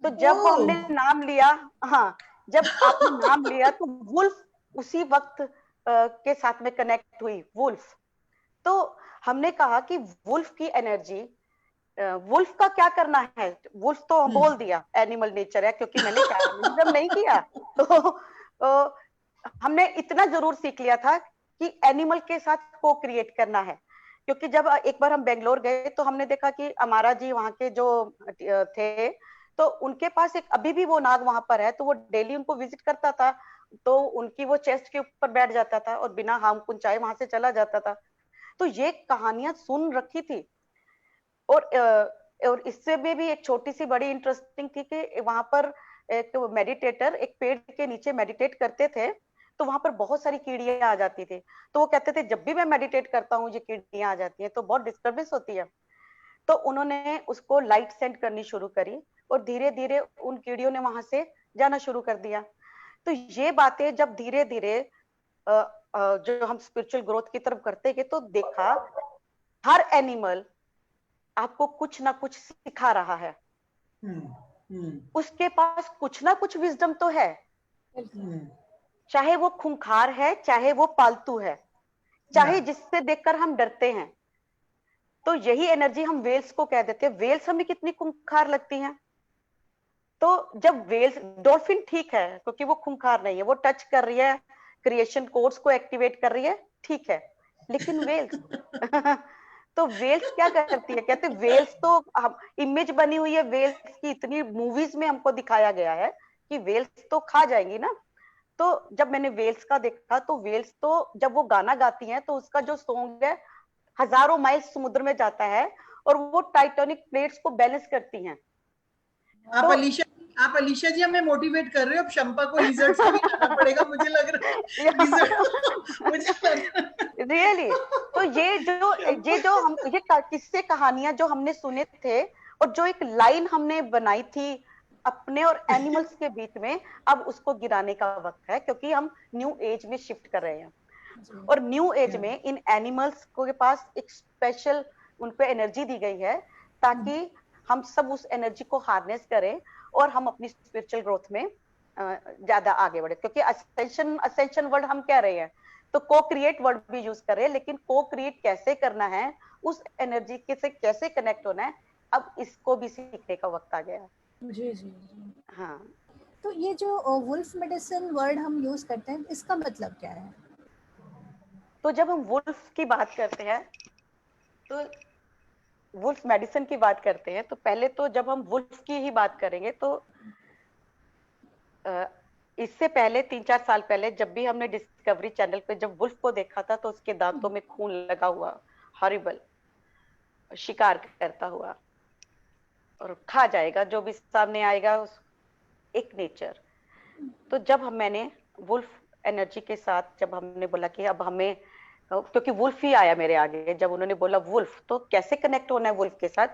तो जब हमने नाम लिया, हाँ, जब आपने नाम लिया तो वुल्फ उसी वक्त के साथ में कनेक्ट हुई वुल्फ। तो हमने कहा कि वुल्फ की एनर्जी, वुल्फ का क्या करना है, वुल्फ तो बोल दिया एनिमल नेचर है, क्योंकि मैंने कैनिमलिज्म नहीं किया। तो हमने इतना जरूर सीख लिया था कि एनिमल के साथ को क्रिएट करना है। क्योंकि जब एक बार हम बेंगलोर गए तो हमने देखा कि अमारा जी वहां के जो थे, तो उनके पास एक अभी भी वो नाग वहां पर है, तो वो डेली उनको विजिट करता था, तो उनकी वो चेस्ट के ऊपर बैठ जाता था और बिना हार्म पहुंचाए वहां से चला जाता था। तो ये कहानियां सुन रखी थी। और इससे में भी एक छोटी सी बड़ी इंटरेस्टिंग थी कि वहां पर एक मेडिटेटर एक पेड़ के नीचे मेडिटेट करते थे, तो वहां पर बहुत सारी कीड़ियां आ जाती थी। तो वो कहते थे जब भी मैं मेडिटेट करता हूँ ये कीड़ियां आ जाती हैं, तो बहुत डिस्टर्बेंस होती है। तो उन्होंने उसको लाइट सेंड करनी शुरू करी और धीरे धीरे उन कीड़ियों ने वहां से जाना शुरू कर दिया। तो ये बातें जब धीरे धीरे जो हम स्पिरिचुअल ग्रोथ की तरफ करते गए, तो देखा हर एनिमल आपको कुछ ना कुछ सिखा रहा है। उसके पास कुछ ना कुछ विजडम तो है, चाहे वो खूंखार है, चाहे वो पालतू है, चाहे जिससे देखकर हम डरते हैं। तो यही एनर्जी हम वेल्स को कह देते हैं। वेल्स हमें कितनी खूंखार लगती हैं। तो जब वेल्स, डॉल्फिन ठीक है क्योंकि वो खूंखार नहीं है, वो टच कर रही है, क्रिएशन कोर्स को एक्टिवेट कर रही है, ठीक है। लेकिन वेल्स तो वेल्स क्या करती है, कहते वेल्स तो हम इमेज बनी हुई है वेल्स की, इतनी मूवीज में हमको दिखाया गया है कि वेल्स तो खा जाएंगी ना। तो जब मैंने वेल्स का देखा, तो वेल्स तो जब वो गाना गाती हैं तो उसका जो सॉन्ग है हजारों माइल समुद्र में जाता है और वो टाइटैनिक प्लेट्स को बैलेंस करती हैं। आप अलीशा जी हमें मोटिवेट कर रहे हो, अब शंपा को लिजर्ड्स को भी गाना पड़ेगा, मुझे लग रहा है। मुझे रियली तो ये जो हम ये किस्से कहानियां जो हमने सुने थे और जो एक लाइन हमने बनाई थी अपने और एनिमल्स के बीच में, अब उसको गिराने का वक्त है, क्योंकि हम न्यू एज में शिफ्ट कर रहे हैं। और न्यू एज में इन एनिमल्स के पास एक स्पेशल उनको एनर्जी दी गई है, ताकि हम सब उस एनर्जी को हार्नेस करें और हम अपनी स्पिरिचुअल ग्रोथ में ज्यादा आगे बढ़े। क्योंकि असेंशन वर्ड हम कह रहे हैं, तो को क्रिएट वर्ड भी यूज करें, लेकिन को क्रिएट कैसे करना है, उस एनर्जी के से कैसे कनेक्ट होना है, अब इसको भी सीखने का वक्त आ गया। जी जी। हाँ, तो ये जो वुल्फ मेडिसिन वर्ड हम यूज करते हैं, इसका मतलब क्या है? तो जब हम वुल्फ की बात करते हैं, तो वुल्फ मेडिसिन की बात करते हैं, तो पहले तो जब हम वुल्फ की ही बात करेंगे, तो इससे पहले 3-4 साल पहले जब भी हमने डिस्कवरी चैनल पे जब वुल्फ को देखा था तो उसके दांतों में खून लगा हुआ, हॉरिबल, शिकार करता हुआ, और खा जाएगा जो भी सामने आएगा, एक नेचर। तो जब मैंने वुल्फ एनर्जी के साथ जब हमने बोला कि अब हमें, क्योंकि वुल्फ ही आया मेरे आगे, जब उन्होंने बोला वुल्फ तो कैसे कनेक्ट होना है वुल्फ के साथ,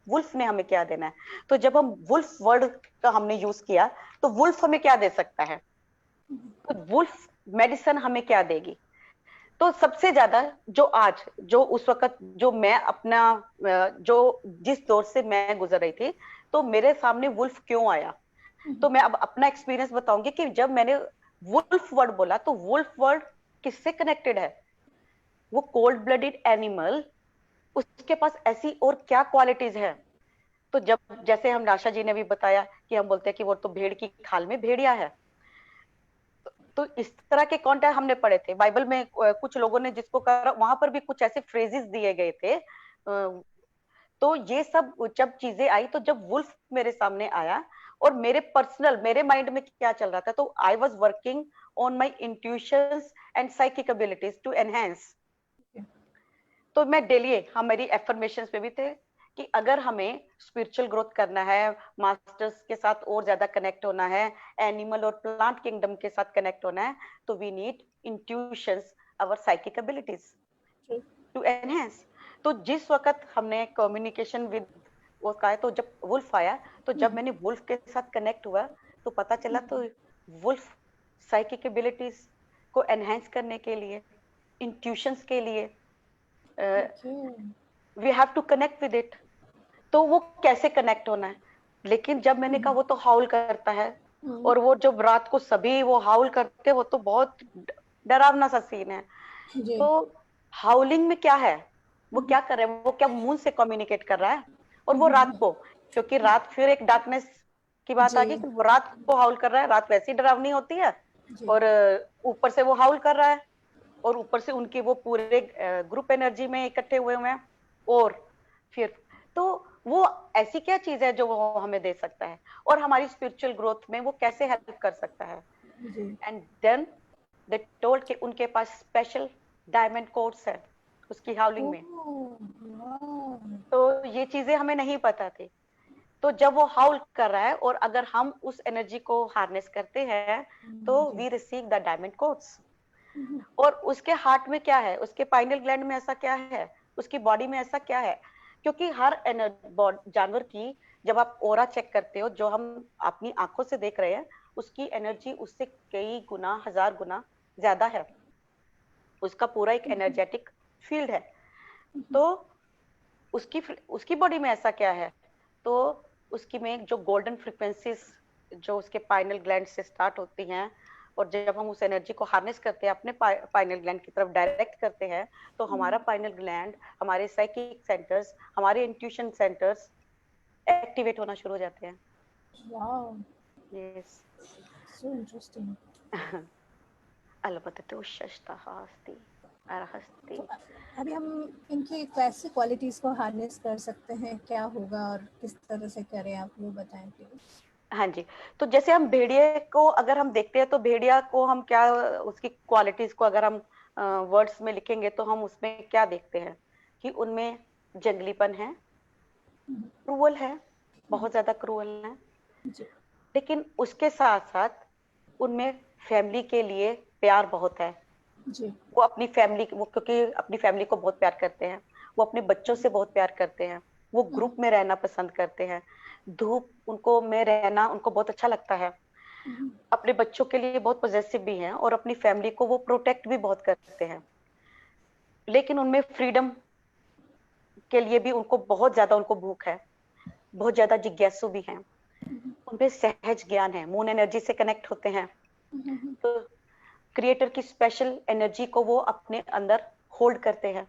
वुल्फ ने हमें क्या देना है, तो जब हम वुल्फ वर्ड का हमने यूज किया तो वुल्फ हमें क्या दे सकता है, तो वुल्फ मेडिसिन हमें क्या देगी। तो सबसे ज्यादा जो आज जो उस वक्त जो मैं अपना जो जिस दौर से मैं गुजर रही थी, तो मेरे सामने वुल्फ क्यों आया, तो मैं अब अपना एक्सपीरियंस बताऊंगी कि जब मैंने वुल्फ वर्ड बोला तो वुल्फ वर्ड किससे कनेक्टेड है, वो कोल्ड ब्लडेड एनिमल, उसके पास ऐसी और क्या क्वालिटीज है। तो जब जैसे हम नाशा जी ने भी बताया कि हम बोलते हैं कि वो तो भेड़ की खाल में भेड़िया है, तो इस तरह के कॉन्टेक्ट हमने पढ़े थे बाइबल में, कुछ लोगों ने जिसको कहा वहां पर भी कुछ ऐसे फ्रेजेस दिए गए थे। तो ये सब जब चीजें आई, तो जब वुल्फ मेरे सामने आया और मेरे माइंड में क्या चल रहा था, तो I was working on my intuitions and psychic abilities to enhance. तो मैं डेली हमारी एफर्मेशंस पे भी थे कि अगर हमें स्पिरिचुअल ग्रोथ करना है, मास्टर्स के साथ और ज्यादा कनेक्ट होना है, एनिमल और प्लांट किंगडम के साथ कनेक्ट होना है, तो we need intuitions, our psychic abilities to enhance. तो जिस वक्त हमने कम्युनिकेशन विद वो कहा, तो जब वुल्फ आया, तो जब मैंने वुल्फ के साथ कनेक्ट हुआ तो पता चला तो वुल्फ साइकिक एबिलिटीज को एनहेंस करने के लिए, इंट्यूशंस के लिए we have to connect with it. तो वो कैसे कनेक्ट होना है, लेकिन जब मैंने कहा वो तो हाउल करता है, और वो जब रात को सभी वो हाउल करते, वो तो बहुत डरावना सा सीन है। तो हाउलिंग में क्या है, वो क्या कर रहा है, वो क्या मुंह से कम्युनिकेट कर रहा है, और वो रात को, क्योंकि रात फिर एक डार्कनेस की बात आ गई कि वो रात को हाउल कर रहा है, रात वैसी डरावनी होती है, और ऊपर से वो हाउल कर रहा है, और ऊपर से उनकी वो पूरे ग्रुप एनर्जी में इकट्ठे हुए हैं, और फिर तो वो ऐसी क्या चीज है जो वो हमें दे सकता है, और हमारी स्पिरिचुअल ग्रोथ में वो कैसे हेल्प कर सकता है। एंड देन दे टोल्ड कि उनके पास स्पेशल डायमंड कोड्स है उसकी हाउलिंग में। तो ये चीजें हमें नहीं पता थी। तो जब वो हाउल कर रहा है और अगर हम उस एनर्जी को हार्नेस करते हैं तो we receive the diamond codes. और उसके हार्ट में क्या है, उसके पाइनल ग्लैंड में ऐसा क्या है, उसकी बॉडी में ऐसा क्या है, क्योंकि हर जानवर की जब आप ओरा चेक करते हो, जो हम अपनी आंखों से देख रहे हैं, उसकी एनर्जी उससे कई गुना, 1000 गुना ज्यादा है, उसका पूरा एक एनर्जेटिक फील्ड है। तो उसकी बॉडी में ऐसा क्या है, तो उसकी में जो गोल्डन फ्रीक्वेंसीज जो उसके पाइनल ग्लैंड से स्टार्ट होती हैं, और जब हम उस एनर्जी को हार्नेस करते हैं, अपने पाइनल ग्लैंड की तरफ डायरेक्ट करते हैं, तो हमारा पाइनल ग्लैंड, हमारे साइकिक सेंटर्स, हमारे इंट्यूशन सेंटर्स एक्टिवेट होना शुरू हो जाते हैं। Wow, yes, so interesting. अलबत्ते शस्ताहास्ति अरहस्ति। अभी हम इनकी कैसे क्वालिटीज को हार्नेस कर सकते हैं, क्या होगा और किस तरह से करें, आप वो बताएं प्लीज। हाँ जी, तो जैसे हम भेड़िए को अगर हम देखते हैं, तो भेड़िया को हम क्या, उसकी क्वालिटीज को अगर हम वर्ड्स में लिखेंगे तो हम उसमें क्या देखते हैं कि उनमें जंगलीपन है, क्रूअल है, बहुत ज्यादा क्रूअल है, लेकिन उसके साथ साथ उनमें फैमिली के लिए प्यार बहुत है जी। वो अपनी फैमिली, वो क्योंकि अपनी फैमिली को बहुत प्यार करते हैं, वो अपने बच्चों से बहुत प्यार करते हैं, वो ग्रुप में रहना पसंद करते हैं, धूप उनको में रहना उनको बहुत अच्छा लगता है, अपने बच्चों के लिए बहुत पॉजिटिव भी हैं, और अपनी फैमिली को वो प्रोटेक्ट भी बहुत करते हैं। लेकिन उनमें फ्रीडम के लिए भी उनको बहुत ज्यादा उनको भूख है, बहुत ज्यादा जिज्ञासु भी हैं, उनमें सहज ज्ञान है, मून एनर्जी से कनेक्ट होते हैं, तो क्रिएटर की स्पेशल एनर्जी को वो अपने अंदर होल्ड करते हैं।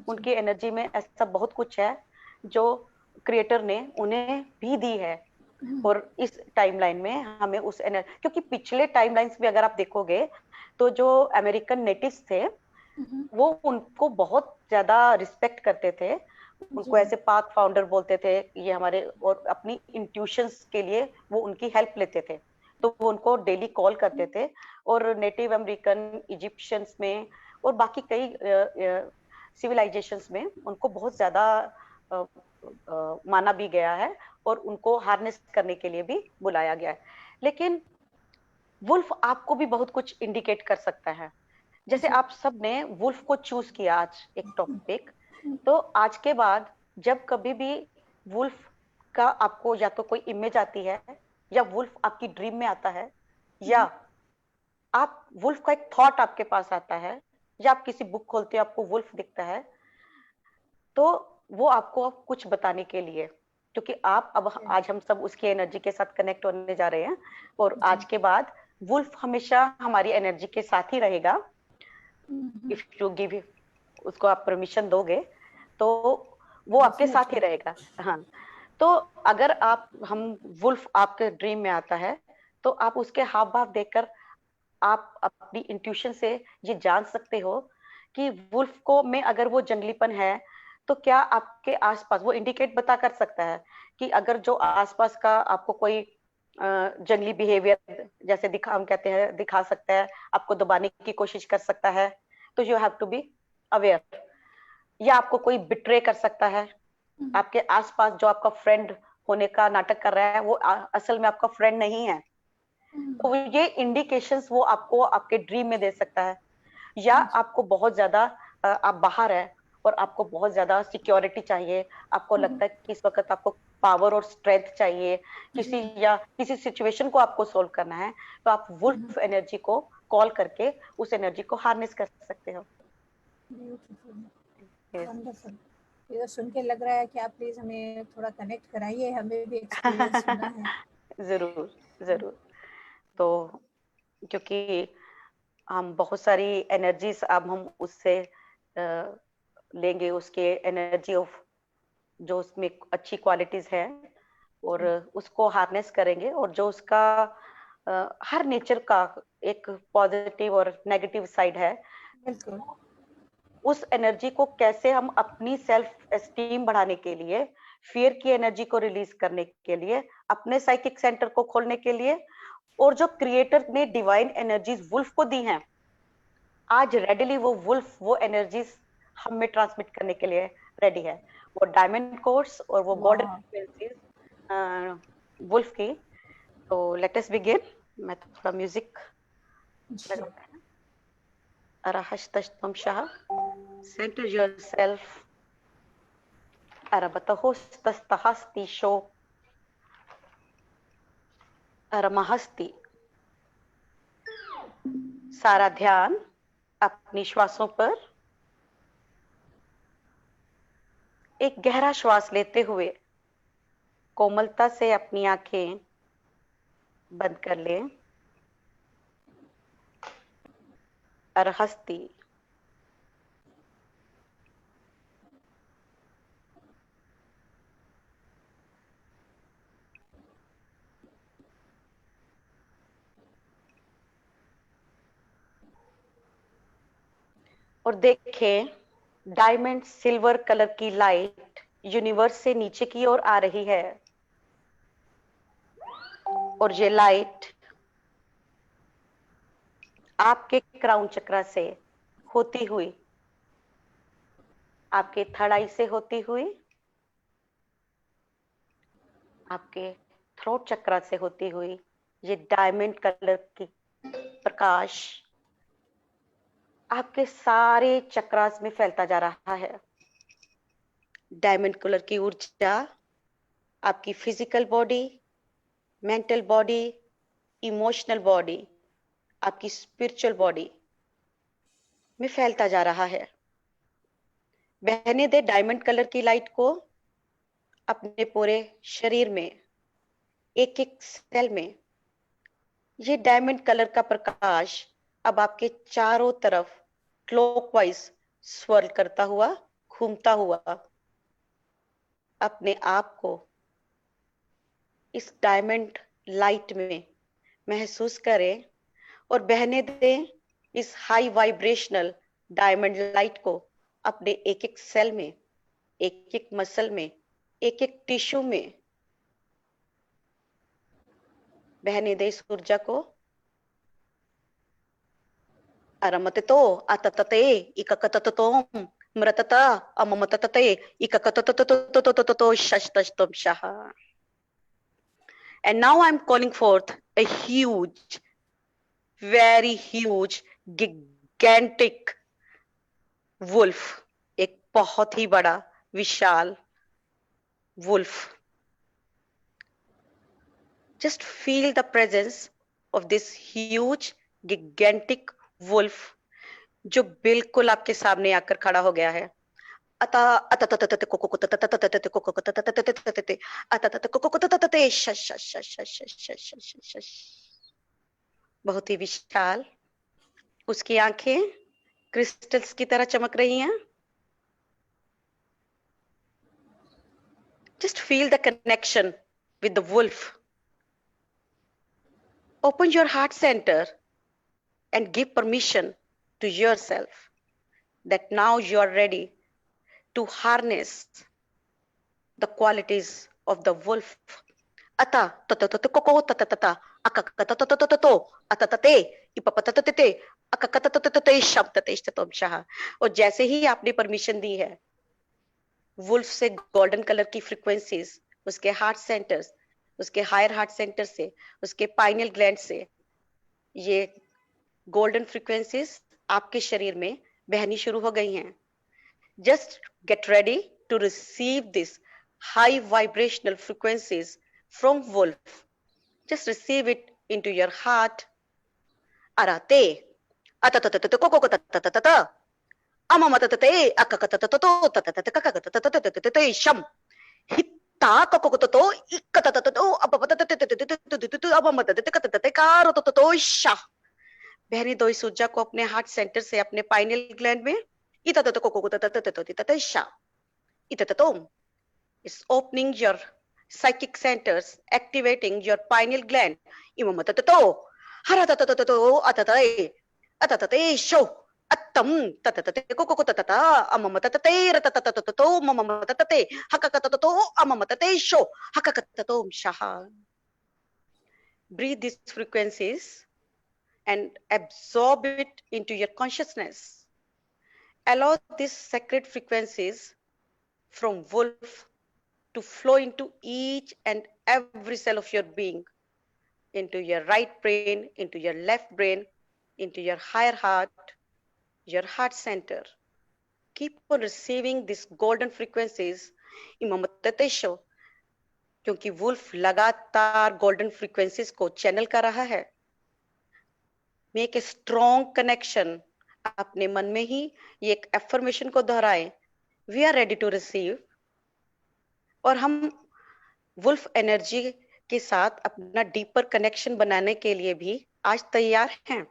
उनकी एनर्जी में ऐसा बहुत कुछ है जो क्रिएटर ने उन्हें भी दी है, और इस टाइमलाइन में हमें उस एनर्जी, क्योंकि पिछले टाइमलाइंस भी अगर आप देखोगे तो जो अमेरिकन नेटिव्स थे वो उनको बहुत ज्यादा रिस्पेक्ट करते थे, उनको ऐसे पाक फाउंडर बोलते थे ये हमारे, और अपनी इंट्यूशंस के लिए वो उनकी हेल्प लेते थे, तो वो उनको डेली कॉल करते थे। और नेटिव अमेरिकन, इजिप्शियंस में और बाकी कई सिविलाइजेशंस में उनको बहुत ज्यादा माना भी गया है और उनको हार्नेस करने के लिए भी बुलाया गया है। लेकिन वुल्फ आपको भी बहुत कुछ इंडिकेट कर सकता है। जैसे आप सब ने वुल्फ को चूज किया आज एक टॉपिक, तो आज के बाद जब कभी भी वुल्फ का आपको या तो कोई इमेज आती है या वुल्फ आपकी ड्रीम में आता है या आप वुल्फ का एक थॉट आपके पास आता है या आप किसी बुक खोलते हो आपको वुल्फ दिखता है, तो वो आपको कुछ बताने के लिए, क्योंकि आप अब आज हम सब उसकी एनर्जी के साथ कनेक्ट होने जा रहे हैं और आज के बाद वुल्फ हमेशा हमारी एनर्जी के साथ ही रहेगा। इफ यू गिव उसको आप परमिशन दोगे तो वो आपके साथ ही रहेगा। हाँ, तो अगर हम वुल्फ आपके ड्रीम में आता है तो आप उसके हाव भाव देखकर आप अपनी इंट्यूशन से ये जान सकते हो कि वुल्फ को में अगर वो जंगलीपन है तो क्या आपके आसपास वो इंडिकेट बता कर सकता है कि अगर जो आसपास का आपको कोई जंगली बिहेवियर जैसे हम कहते हैं दिखा सकता है, आपको दबाने की कोशिश कर सकता है, तो you have to be aware. या आपको कोई बिट्रे कर सकता है, आपके आसपास जो आपका फ्रेंड होने का नाटक कर रहा है वो असल में आपका फ्रेंड नहीं है, तो ये इंडिकेशंस वो आपको आपके ड्रीम में दे सकता है। या आपको बहुत ज्यादा आप बाहर है और आपको बहुत ज्यादा सिक्योरिटी चाहिए, आपको लगता है कि इस वक्त आपको पावर और स्ट्रेंथ चाहिए किसी सिचुएशन को आपको सोल्व करना है, तो आप वुल्फ एनर्जी को कॉल करके उस एनर्जी को हार्नेस कर सकते हो। वंडरफुल। ये तो सुन के लग रहा है कि आप प्लीज हमें थोड़ा कनेक्ट कराइए, हमें भी एक्सपीरियंस सुना है। जरूर जरूर। तो क्योंकि हम बहुत सारी एनर्जीज अब हम उससे लेंगे, उसके एनर्जी ऑफ जो उसमें अच्छी क्वालिटीज है और उसको हार्नेस करेंगे, और जो उसका हर नेचर का एक पॉजिटिव और नेगेटिव साइड है, बिल्कुल उस एनर्जी को कैसे हम अपनी सेल्फ एस्टीम बढ़ाने के लिए, फियर की एनर्जी को रिलीज करने के लिए, अपने साइकिक सेंटर को खोलने के लिए, और जो क्रिएटर ने डिवाइन एनर्जीज वुल्फ को दी हैं, आज रेडिली वो वुल्फ वो एनर्जीज हम में ट्रांसमिट करने के लिए रेडी है। वो डायमंड कोर्स और वो गोल्डन फ्रीक्वेंसीज वुल्फ की। तो लेट अस बिगिन। मैं थोड़ा म्यूजिक लगाता है। अरहस्तम शाह, सेंटर योरसेल्फ। अरबतहोस्तस्तहस्ति शो, अरमहस्ति। सारा ध्यान अपनी श्वासों पर। एक गहरा श्वास लेते हुए कोमलता से अपनी आंखें बंद कर लें। अरहस्ति। और देखें डायमंड सिल्वर कलर की लाइट यूनिवर्स से नीचे की ओर आ रही है, और ये लाइट आपके क्राउन चक्रा से होती हुई, आपके थर्ड आई से होती हुई, आपके थ्रोट चक्रा से होती हुई, ये डायमंड कलर की प्रकाश आपके सारे चक्रास में फैलता जा रहा है। डायमंड कलर की ऊर्जा आपकी physical body, mental body, emotional body, आपकी स्पिरिचुअल बॉडी में फैलता जा रहा है। बहने दे डायमंड कलर की लाइट को अपने पूरे शरीर में, एक एक सेल में। ये डायमंड कलर का प्रकाश अब आपके चारों तरफ क्लॉकवाइज स्वर्ल करता हुआ, घूमता हुआ अपने आप को इस डायमंड लाइट में महसूस करें और बहने दें इस हाई वाइब्रेशनल डायमंड लाइट को अपने एक एक सेल में, एक एक मसल में, एक एक टिश्यू में बहने दे इस ऊर्जा को अरमततो अततते इककतततोम मृतता अममततते इककततततततततो शस्तस्तम शः. And now I'm calling forth a huge, very huge, gigantic wolf. एक बहुत ही बड़ा विशाल wolf. Just feel the presence of this huge, gigantic wolf जो बिल्कुल आपके सामने आकर खड़ा हो गया है. अता अततततते कोकोकोतततततते कोकोकोततततते अतततते कोकोकोतततते शश. बहुत ही विशाल. उसकी आंखें क्रिस्टल्स की तरह चमक रही हैं. Just feel the connection with the wolf. Open your heart center and give permission to yourself that now you are ready to harness the qualities of the wolf. Ata tatatate koko tatatata akakatatatatatato atatate ipapatatete akakatatatate shabtate ishtatom shaha. और जैसे ही आपने permission दी है wolf से golden colour की frequencies उसके heart centres, उसके higher heart centre से, उसके पाइनियल ग्लैंड से ये गोल्डन फ्रीक्वेंसीज आपके शरीर में बहनी शुरू हो गई हैं. Just get ready to receive this high vibrational frequencies from wolf. Just receive it into your heart. Arate atatatate kokokotatatata amamatate akakatatato tatatatakakatatatate sham hitta kokokotato ikkatatato abapatatate amamatate karototo sha. बहनी दो इस ऊर्जा को अपने heart centre से अपने pineal gland में इतततो कोकोकोततततततत शा इतततोम. It's opening your psychic centers, activating your pineal gland. Imamatato haratatato atatai atatate sho attam tatatate kokokotatata amamatate ratatatato mamamatate hakakatato amamatate sho hakakatatom shaha. Breathe these frequencies and absorb it into your consciousness. Allow these sacred frequencies from wolf to flow into each and every cell of your being, into your right brain, into your left brain, into your higher heart, your heart center. Keep on receiving these golden frequencies. Imamatatesho, क्योंकि wolf लगातार golden frequencies को channel कर रहा है. Make a strong connection. अपने मन में ही ये एक एफर्मेशन को दोहराएं. We are ready to receive. और हम वुल्फ एनर्जी के साथ अपना डीपर कनेक्शन बनाने के लिए भी आज तैयार हैं.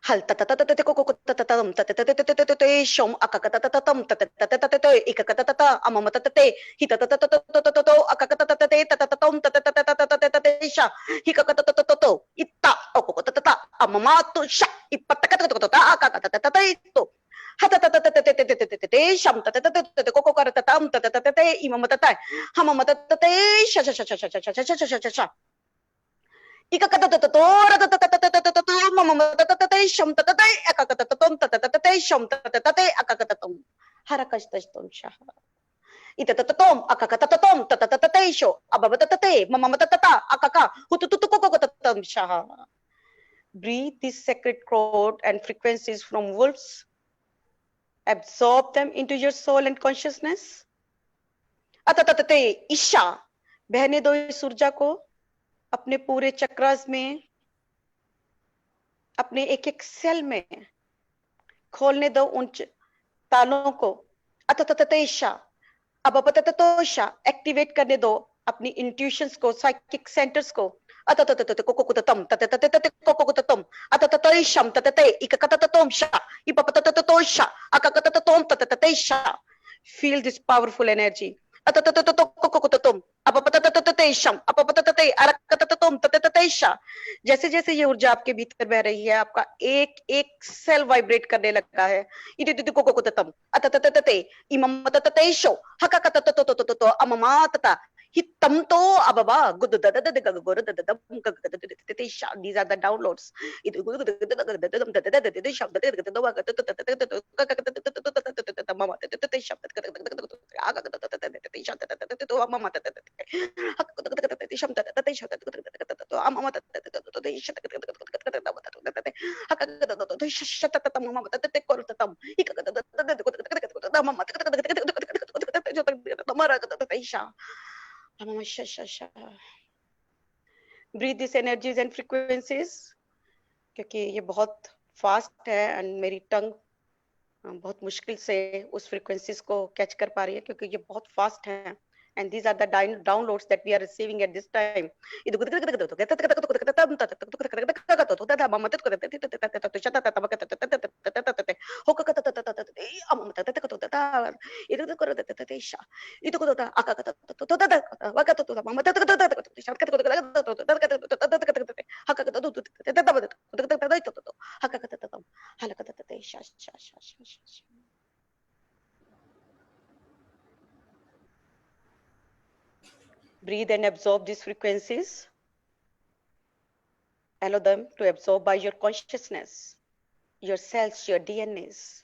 हल ततततते कोकोकोतततम ततततते शोम अककतततम ततततते इककततत अममततते हिततततततो अककततते ततततम ततततते शा हिककततततो इत्ता ओकोकोततत अममातु शा इपतकतततता अककततते तो हततततते शम ततततते कोकोकरततम तततते इममतत हममततते श श श श श श श श इककतततो रततततततो मममततते शम ततते अककतततम तततते शम तततते अककततम हरकस्तस्तम शः इततततम अककतततम तततते show अबबततते मममततता अकका हुतुतुतुकोकोततम शः. Breathe these sacred chord and frequencies from wolves. Absorb them into your soul and consciousness. अतततते ईशा. बहने दो इस ऊर्जा को अपने पूरे चक्रास में, अपने एक एक सेल में खोलने दो उन तालों को. अततततेशा अबपतततोशा. एक्टिवेट करने दो अपनी इंट्यूशंस को, साइकिक सेंटर्स को. अततततते कोकोकोततम ततततते कोकोकोततम अतततैशम ततते इककतततोम शा इपपततततोशा अककतततोम ततततेशा. Feel this powerful energy. जैसे जैसे ये ऊर्जा आपके भीतर बह रही है, आपका एक एक सेल वाइब्रेट करने लगता है। हितम तो अबबा गुद these are the downloads. Breathe these energies and frequencies, क्योंकि ये बहुत फास्ट है एंड मेरी टंग बहुत मुश्किल से उस फ्रीक्वेंसीज को कैच कर पा रही है, क्योंकि ये बहुत फास्ट है। And these are the downloads that we are receiving at this time. Breathe and absorb these frequencies. Allow them to absorb by your consciousness, your cells, your DNAs.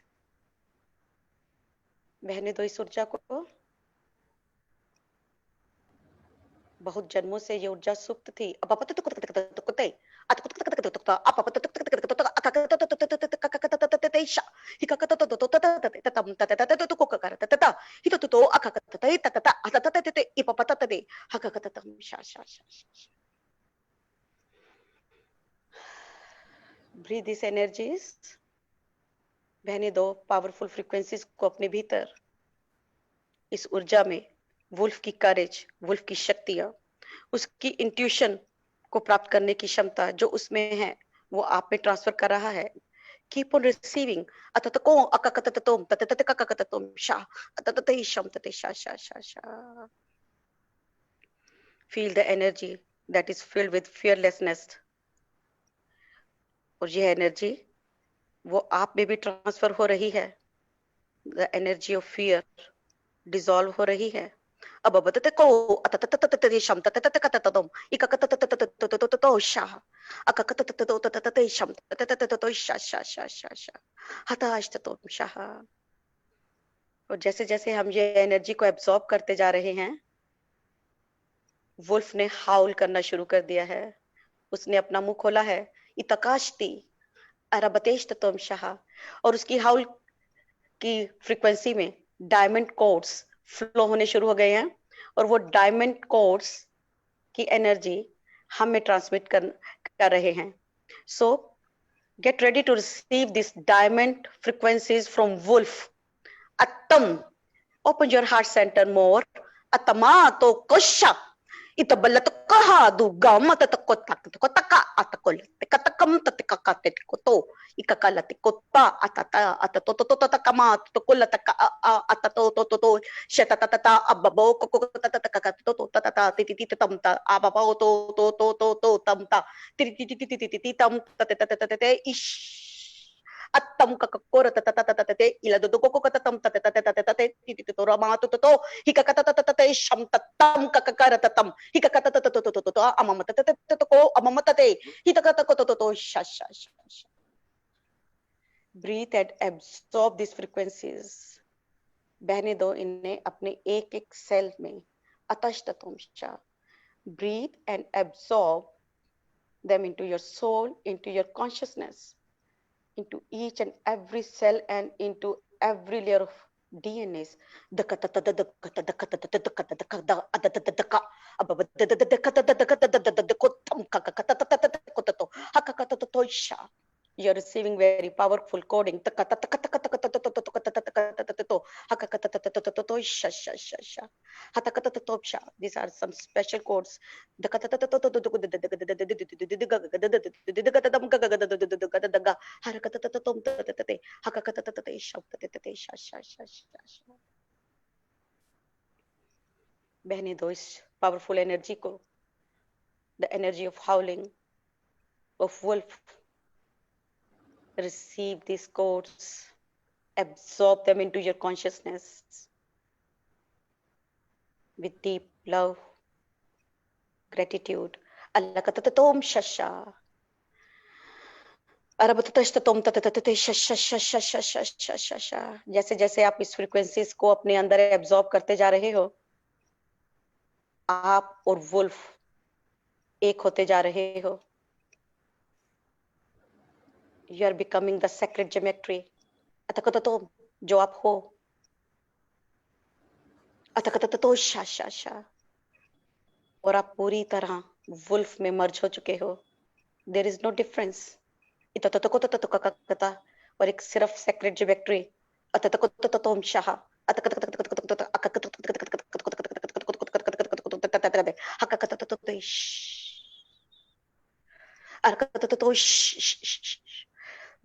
बहने दो इस ऊर्जा को। बहुत जन्मों से ये ऊर्जा सुप्त थी। Breathe these energies. बहने दो पावरफुल फ्रीक्वेंसीज को अपने भीतर। इस ऊर्जा में वुल्फ की करेज, वुल्फ की शक्तियां, उसकी इंट्यूशन को प्राप्त करने की क्षमता जो उसमें है, वो आप में ट्रांसफर कर रहा है। Keep on receiving. Feel the energy that is filled with fearlessness. और यह एनर्जी वो आप में भी ट्रांसफर हो रही है। The energy of fear dissolve हो रही है। अब बतते को अतततततते शमततततततम इककततततततततो शाह अककतततततततते शमततततततो शाशाशाशाशा हताशततो शाह। और जैसे जैसे हम ये एनर्जी को एब्जॉर्ब करते जा रहे हैं, वुल्फ ने हाउल करना शुरू कर दिया है। उसने अपना मुंह खोला है। इतकाशती अरबतेशततम शाह। और उसकी हाउल की फ्रीक्वेंसी में डायमंड कोड्स फ्लो होने शुरू हो गए हैं, और वो डायमंड कोड्स की एनर्जी हम में ट्रांसमिट कर रहे हैं। So get ready to receive this diamond frequencies from Wolf. अत्तम, open your heart centre more. अतमा तो कुशा इतबलत कहा दु गमत तक को तका अतकोल तकतकम ततककाते को तो इककलत को ता अतता अततो तो तकमा तो कुल तक अततो तो शततता अबबो को तततका तो ततता तिति तम ता अबबो तो तम ता तिति तम ततततते इश अत्तम ककोर ततततते इला दो को कततम ततततते तिति तो रमातु तो हिककतततते शम ततम कककरततम हिककततततो अममततते को अममतते हितकतको शश। Breathe and absorb these frequencies. बहने दो इन्हें अपने एक एक सेल में। अतश्ततोंशा। Breathe and absorb them into your soul, into your consciousness, into each and every cell and into every layer of DNAs. You're receiving very powerful coding. These are some special codes. बहने दो इस powerful energy को, the energy of howling of wolf. Receive these codes, absorb them into your consciousness with deep love, gratitude. Alakatatom shasha. जैसे जैसे आप इस frequencies को अपने अंदर एब्जॉर्ब करते जा रहे हो, आप और वुल्फ एक होते जा रहे हो. You are becoming the sacred geometry. अतकततो जो आप हो. अतकततो शा शा शा. और आप पूरी तरह वुल्फ में मर्ज हो चुके हो. There is no difference. इतततकोतततकककता. और एक सिर्फ sacred geometry. अततकोतततोम शाह.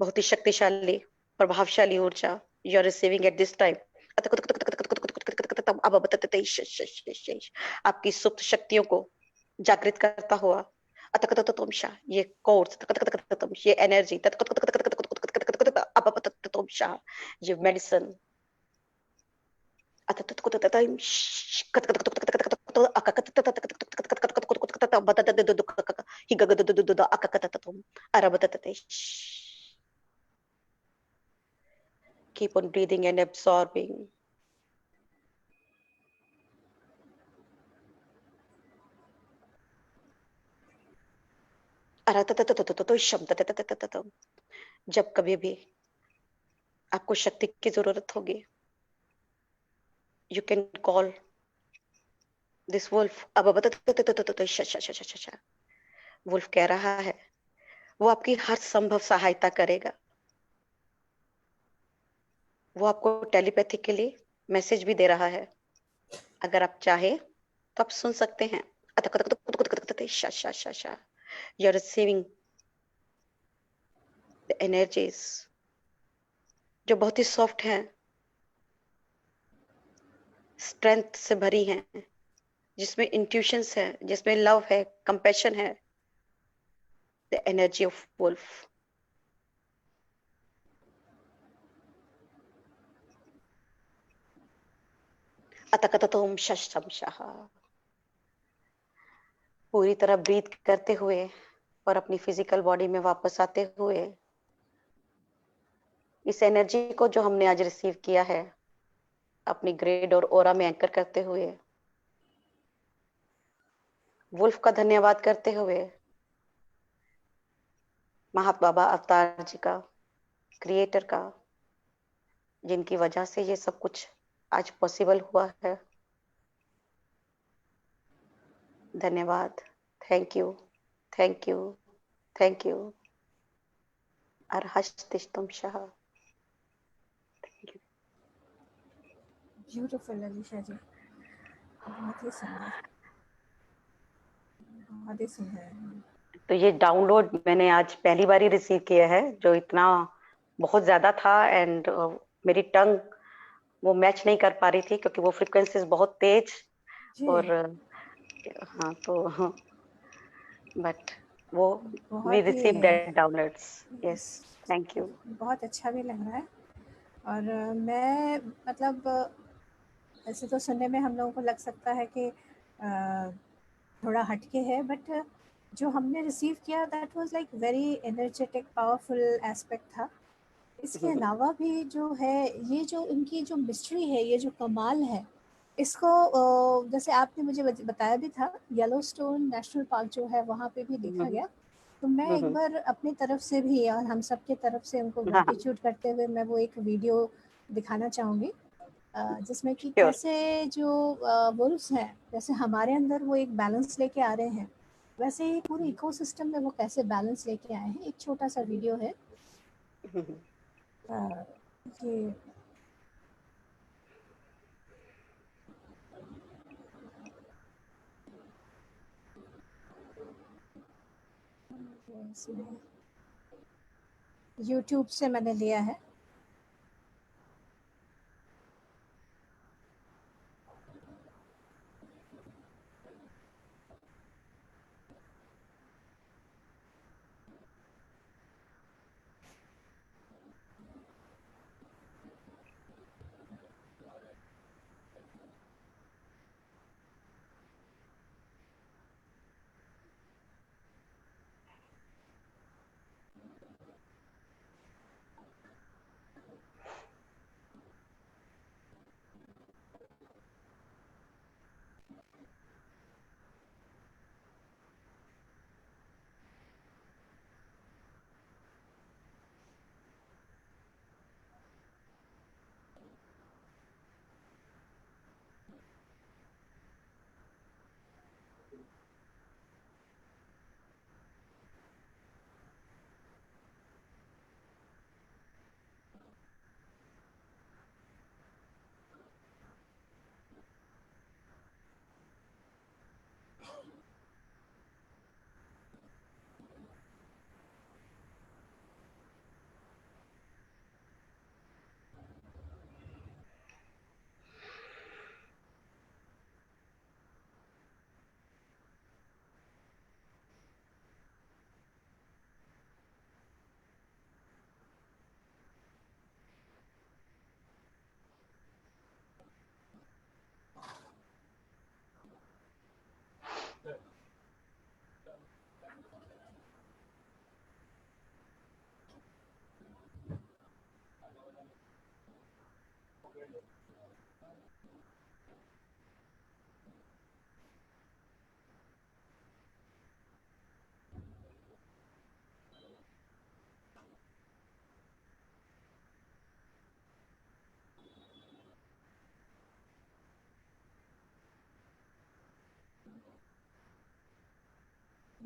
बहुत ही शक्तिशाली प्रभावशाली ऊर्जा you are receiving at this time. आपकी सुप्त शक्तियों को जागृत करता हुआ ये कोर्स, ये एनर्जी, ये medicine, keep on breathing and absorbing. जब कभी भी आपको शक्ति की जरूरत होगी, you can call this wolf. Wolf कह रहा है वो आपकी हर संभव सहायता करेगा. वो आपको टेलीपैथिकली मैसेज भी दे रहा है. अगर आप चाहे तो आप सुन सकते हैं. You are receiving the energies जो बहुत ही सॉफ्ट हैं, स्ट्रेंथ से भरी हैं, जिसमें इंट्यूशंस है, जिसमें लव है, कंपैशन है. The energy of wolf. अतकततोम शशम Shah. पूरी तरह ब्रीथ करते हुए और अपनी फिजिकल बॉडी में वापस आते हुए इस एनर्जी को जो हमने आज रिसीव किया है अपनी ग्रेड और ओरा में एंकर करते हुए, वुल्फ का धन्यवाद करते हुए, महात्मा बाबा अवतार जी का, क्रिएटर का, जिनकी वजह से ये सब कुछ आज पॉसिबल हुआ है. धन्यवाद. Thank you, thank you, thank you. अरहस्तिष्तुम शाह. ब्यूटीफुल अलीशा जी, बहुत ही सुंदर, बहुत ही सुंदर. तो ये डाउनलोड मैंने आज पहली बार ही रिसीव किया है, जो इतना बहुत ज्यादा था एंड मेरी टंग वो मैच नहीं कर पा रही थी क्योंकि वो फ्रीक्वेंसीज बहुत तेज और हाँ तो बट वो we receive that downloads. Yes, thank you. बहुत अच्छा भी लग रहा है. और मैं मतलब ऐसे तो सुनने में हम लोगों को लग सकता है कि थोड़ा हटके है, बट जो हमने रिसीव किया that was like very energetic, powerful aspect था. इसके अलावा भी जो है ये जो इनकी जो मिस्ट्री है, ये जो कमाल है, इसको जैसे आपने मुझे बताया भी था, येलोस्टोन नेशनल पार्क जो है वहाँ पे भी देखा गया. तो मैं एक बार अपनी तरफ से भी और हम सब के तरफ से उनको ग्रेटिट्यूड करते हुए मैं वो एक वीडियो दिखाना चाहूँगी, जिसमें कि कैसे जो वुल्व्स हैं, जैसे हमारे अंदर वो एक बैलेंस लेके आ रहे हैं, वैसे ही पूरे इकोसिस्टम में वो कैसे बैलेंस लेके आए हैं. एक छोटा सा वीडियो है. ये YouTube से मैंने लिया है.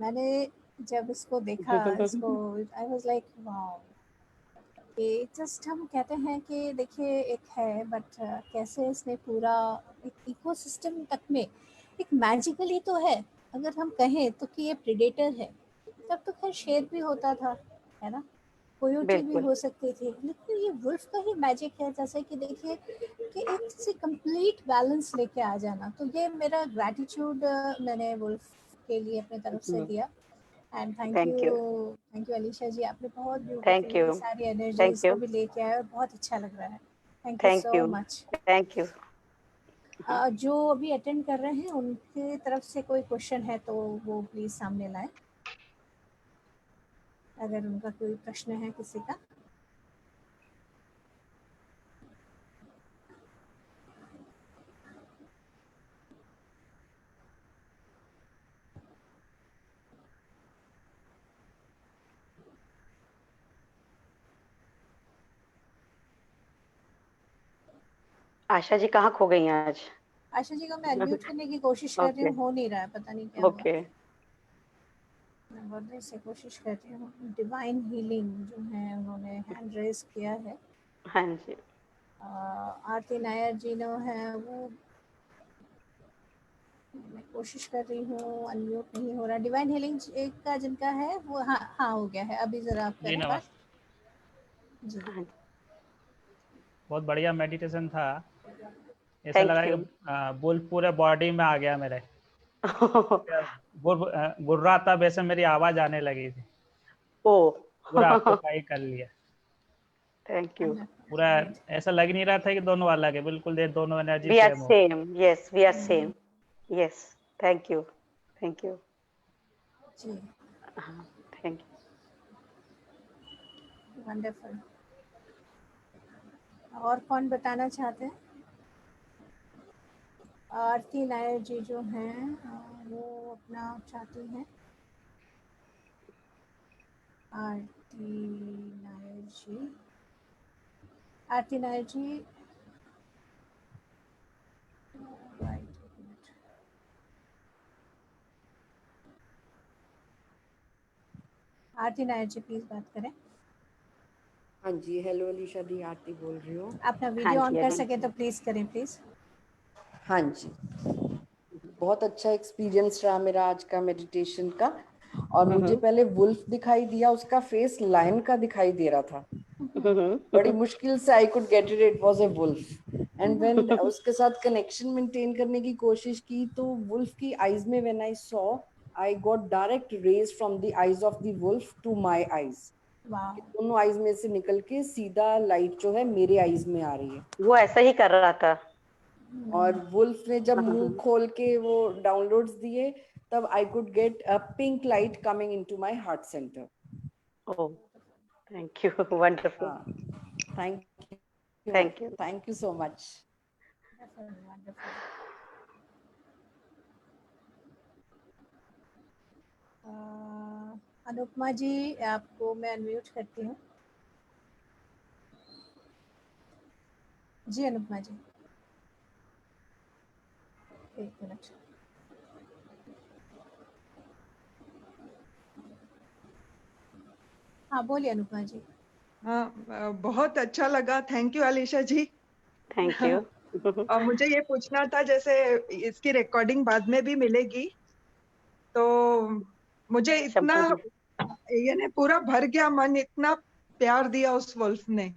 मैंने जब इसको देखा, इसको आई वाज लाइक वाओ, कि जस्ट हम कहते हैं कि देखिए एक है, बट कैसे इसने पूरा एक इकोसिस्टम तक में एक मैजिकली तो है, अगर हम कहें तो कि ये प्रेडेटर है, तब तो खैर शेर भी होता था, है ना, कोयोटी भी बिल्कुल हो सकती थी, लेकिन ये वुल्फ का ही मैजिक है, जैसे कि देखिए कि एक से कंप्लीट बैलेंस लेके आ जाना। तो ये मेरा ग्रैटिट्यूड मैंने वुल्फ के लिए अपने तरफ से दिया। And thank you thank you Alisha ji, आपने बहुत थैंक ब्यूटीफुली यू सारी थैंक एनर्जीज को यू भी लेके आए और बहुत अच्छा लग रहा है। Thank you thank so you much. Thank you जो अभी अटेंड कर रहे हैं उनकी तरफ से कोई क्वेश्चन है तो वो प्लीज सामने लाएं, अगर उनका कोई प्रश्न है किसी का। आशा जी कहाँ खो गई हैं आज? आशा जी को मैं अनम्यूट करने की कोशिश कर रही ओके हूँ, हो नहीं रहा है, पता नहीं क्या हुआ। ओके मैं बहुत देर से कोशिश कर रही हूँ। डिवाइन हीलिंग जो है उन्होंने हैंड रेज किया है। हाँ जी आरती नायर जी ने है वो, मैं कोशिश कर रही हूँ, अनम्यूट नहीं हो रहा। डिवाइन हीलिंग एक का जिनका है वो, हाँ हाँ हो गया है, अभी जरा आप जी करें बात। नमस्ते। जी हाँ बहुत बढ़िया मेडिटेशन था। ऐसा थैंक लगा यू कि बुल पूरे बॉडी में आ गया मेरे। गुर रहा था, वैसे मेरी आवाज आने लगी थी। ओ पूरा ऑक्यूपाई कर लिया थैंक यू पूरा। ऐसा लग नहीं रहा था कि दोनों अलग है, बिल्कुल ये दोनों एनर्जी वी आर सेम हो। Same yes we are same yes thank you जी थैंक वंडरफुल। और कौन बताना चाहते हैं? आरती नायर जी जो हैं वो अपना चाहती हैं। आरती नायर जी, आरती नायर जी राइट, एक मिनट। आरती नायर जी प्लीज बात करें। हाँ जी, हेलो अलीशा दी, आरती बोल रही हूँ। अपना हाँ वीडियो ऑन जी कर अभी सके तो प्लीज करें प्लीज। हाँ जी, बहुत अच्छा एक्सपीरियंस रहा मेरा आज का मेडिटेशन का। और मुझे पहले वुल्फ दिखाई दिया, उसका फेस लायन का दिखाई दे रहा था। बड़ी मुश्किल से I could get it was a wolf. And when उसके साथ कनेक्शन मेंटेन करने की कोशिश की तो वुल्फ की आईज में when I saw, I got direct rays from the eyes of the wolf to my eyes. वाह, दोनों आईज में से निकल के सीधा लाइट जो है मेरे आईज में आ रही है। वो ऐसा ही कर रहा था और वुल्फ ने जब मुंह खोल के वो डाउनलोड्स दिए तब I could get a pink light coming into my heart centre. Oh thank you wonderful हाँ, thank you thank you so much. Wonderful. Anupama ji आपको मैं अनम्यूट करती हूँ। जी अनुपमा जी, एक मिनट। हाँ बोलिए अनुपमा जी। हाँ, बहुत अच्छा लगा, thank you Alisha ji. Thank you और मुझे ये पूछना था, जैसे इसकी रिकॉर्डिंग बाद में भी मिलेगी तो मुझे इतना, शंभू जी यानी पूरा भर गया मन, इतना प्यार दिया उस वुल्फ ने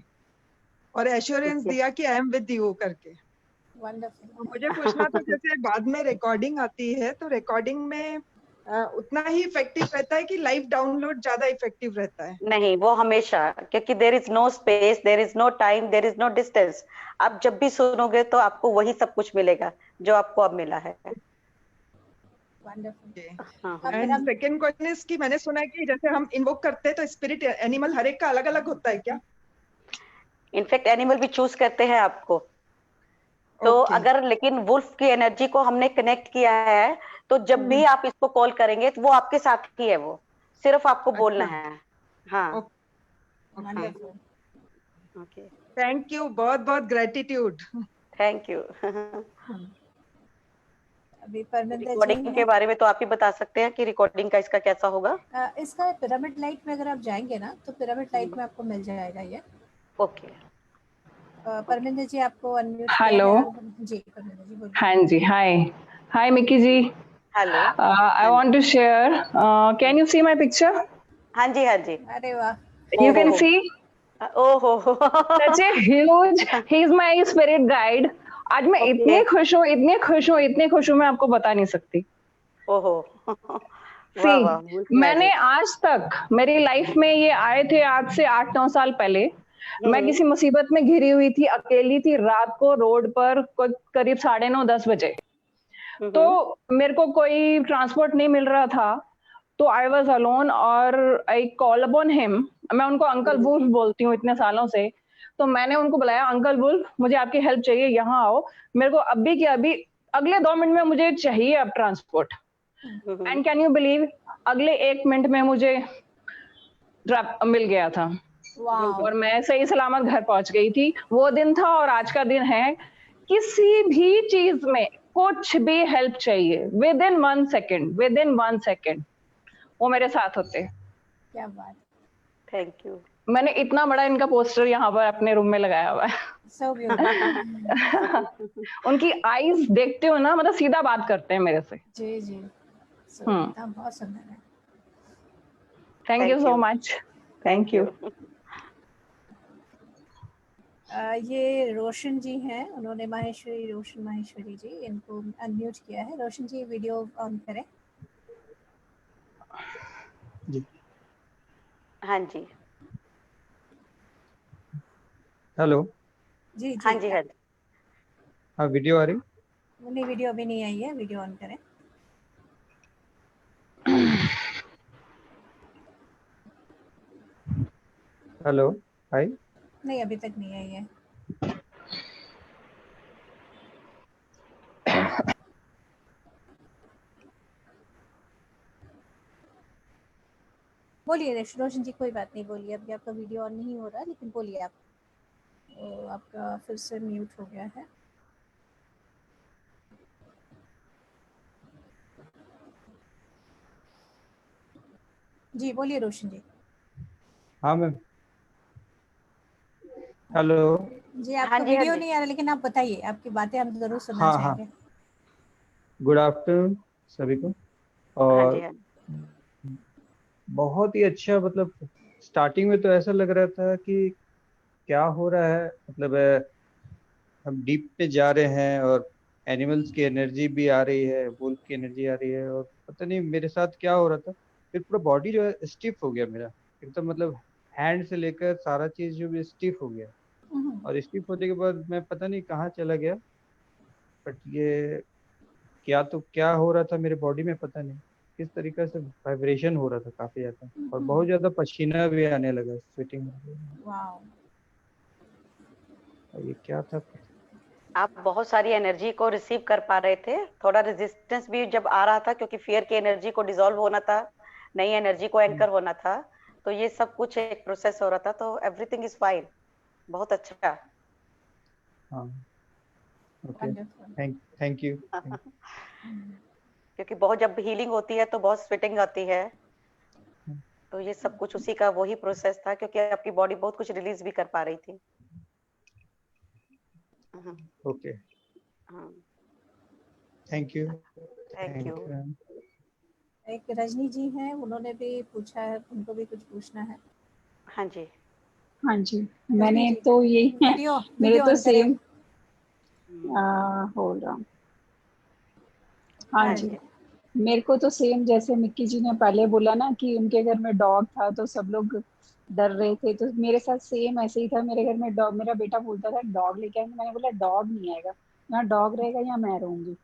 और एश्योरेंस ओके दिया कि आई एम विद यू करके। और मुझे पूछना था, जैसे बाद में रिकॉर्डिंग आती है तो रिकॉर्डिंग में उतना ही इफेक्टिव रहता है कि लाइव डाउनलोड ज्यादा इफेक्टिव रहता है? नहीं वो हमेशा, क्योंकि there is no space, there is no time, there is no distance. आप जब भी सुनोगे तो आपको वही सब कुछ मिलेगा जो आपको अब मिला है। हाँ हाँ एंड सेकंड क्वेश्चन इज कि मैंने सुना है कि जैसे हम इन्वोक करते हैं तो स्पिरिट एनिमल हर एक का अलग अलग होता है क्या? इनफैक्ट एनिमल भी चूज करते हैं आपको। तो ओके, अगर लेकिन वुल्फ की एनर्जी को हमने कनेक्ट किया है तो जब भी आप इसको कॉल करेंगे तो वो आपके साथ ही है, वो सिर्फ आपको बोलना अच्छा, है। हाँ ओके, ओके थैंक यू, बहुत बहुत ग्रेटिट्यूड। थैंक यू अभी परमिंदर जी रिकॉर्डिंग के बारे में तो आप ही बता सकते हैं कि रिकॉर्डिंग का इसका कैसा होगा। इसका पिरामिड लाइट में अगर आप जाएंगे ना तो पिरामिड लाइट में आपको मिल जाएगा ये। ओके। परमिंदर जी आपको अनम्यूट किया हेलो है जी। परमिंदर जी बोलिए। हाँ जी, hi hi Mickey ji. Hello. I want to share, can you see my picture? हाँ जी हाँ जी। अरे वाह। You can see ओहो such a huge, he is my spirit guide. आज मैं Okay. इतनी खुश हूँ, इतनी खुश हूँ, मैं आपको बता नहीं सकती। ओहो वाह See, वाह। मैंने आज तक मेरी लाइफ में ये आए थे आज से 8-9 साल पहले। मैं किसी मुसीबत में घिरी हुई थी, अकेली थी, रात को रोड पर करीब 9:30-10 बजे। तो मेरे को कोई ट्रांसपोर्ट नहीं मिल रहा था, तो आई वॉज अलोन और आई कॉल अपॉन हिम। मैं उनको अंकल वुल्फ बोलती हूँ इतने सालों से, तो मैंने उनको बुलाया, अंकल वुल्फ मुझे आपकी हेल्प चाहिए, यहाँ आओ, मेरे को अभी के अभी अगले 2 मिनट में मुझे चाहिए अब transport. And can you believe, अगले 1 मिनट में मुझे मिल गया था। और मैं सही सलामत घर पहुंच गई थी। वो दिन था और आज का दिन है, किसी भी चीज में कुछ भी हेल्प चाहिए, विद इन 1 सेकेंड वो मेरे साथ होते। क्या बात। Thank you. मैंने इतना बड़ा इनका पोस्टर यहाँ पर अपने रूम में लगाया हुआ है। So beautiful. उनकी आईज देखते हो ना, मतलब सीधा बात करते हैं मेरे से। जी जी। बहुत सुंदर है। Thank you so much. Thank you. ये रोशन जी हैं, उन्होंने रोशन माहेश्वरी जी, इनको अनम्यूट किया है। रोशन जी वीडियो ऑन करें। जी हाँ जी। हेलो। जी जी। हाँ जी हाँ जी। हाँ वीडियो आ रही? नहीं वीडियो अभी नहीं आई है, वीडियो ऑन करें। Hello hi. नहीं अभी तक नहीं आई है। बोलिए रोशन जी, कोई बात नहीं, बोलिए। अभी आपका वीडियो ऑन नहीं हो रहा, लेकिन बोलिए आप। तो आपका फिर से म्यूट हो गया है। जी बोलिए रोशन जी। हाँ मैम। हेलो। जी आपका वीडियो नहीं आ रहा, लेकिन आप बताइए, आपकी बातें हम जरूर सुनना चाहेंगे। हाँ। गुड आफ्टरनून सभी को। और हाँ बहुत ही अच्छा, मतलब स्टार्टिंग में तो ऐसा लग रहा था कि क्या हो रहा है, मतलब हम डीप पे जा रहे हैं और एनिमल्स की एनर्जी भी आ रही है, वुल्फ की एनर्जी आ रही है, और पता नहीं मेरे साथ क्या हो रहा था। फिर पूरा बॉडी जो है स्टिफ हो गया मेरा एकदम, मतलब हैंड से लेकर सारा चीज जो भी स्टिफ हो गया। और स्टिफ होने के बाद मैं पता नहीं कहाँ चला गया, बट ये क्या हो रहा था मेरे बॉडी में पता नहीं किस तरीके से वाइब्रेशन हो रहा था काफी ज्यादा, और बहुत ज्यादा पसीना भी आने लगा, स्वेटिंग। ये क्या था? आप बहुत सारी एनर्जी को रिसीव कर पा रहे थे, थोड़ा रेजिस्टेंस भी जब आ रहा था क्योंकि फियर की एनर्जी को डिसॉल्व होना था, नई एनर्जी को एंकर होना था, तो ये सब कुछ एक प्रोसेस हो रहा था। तो एवरीथिंग इज फाइन। बहुत अच्छा। हाँ ओके, थैंक यू। क्योंकि बहुत जब हीलिंग होती है तो बहुत स्वेटिंग आती है, तो ये सब कुछ उसी का वही प्रोसेस था, क्योंकि आपकी बॉडी बहुत कुछ रिलीज भी कर पा रही थी। Okay thank you. एक रजनी जी हैं, उन्होंने भी पूछा है, उनको भी कुछ पूछना है। हाँ जी। हाँ जी, मैंने तो यही है, मेरे तो सेम हो रहा। हाँ जी, मेरे को तो सेम जैसे मिक्की जी ने पहले बोला ना कि उनके घर में डॉग था तो सब लोग डर रहे थे, तो मेरे साथ सेम ऐसे ही था। मेरे घर में डॉग, मेरा बेटा बोलता था डॉग लेके आएंगे, मैंने बोला डॉग नहीं आएगा, यहाँ डॉग रहेगा या मैं रहूंगी।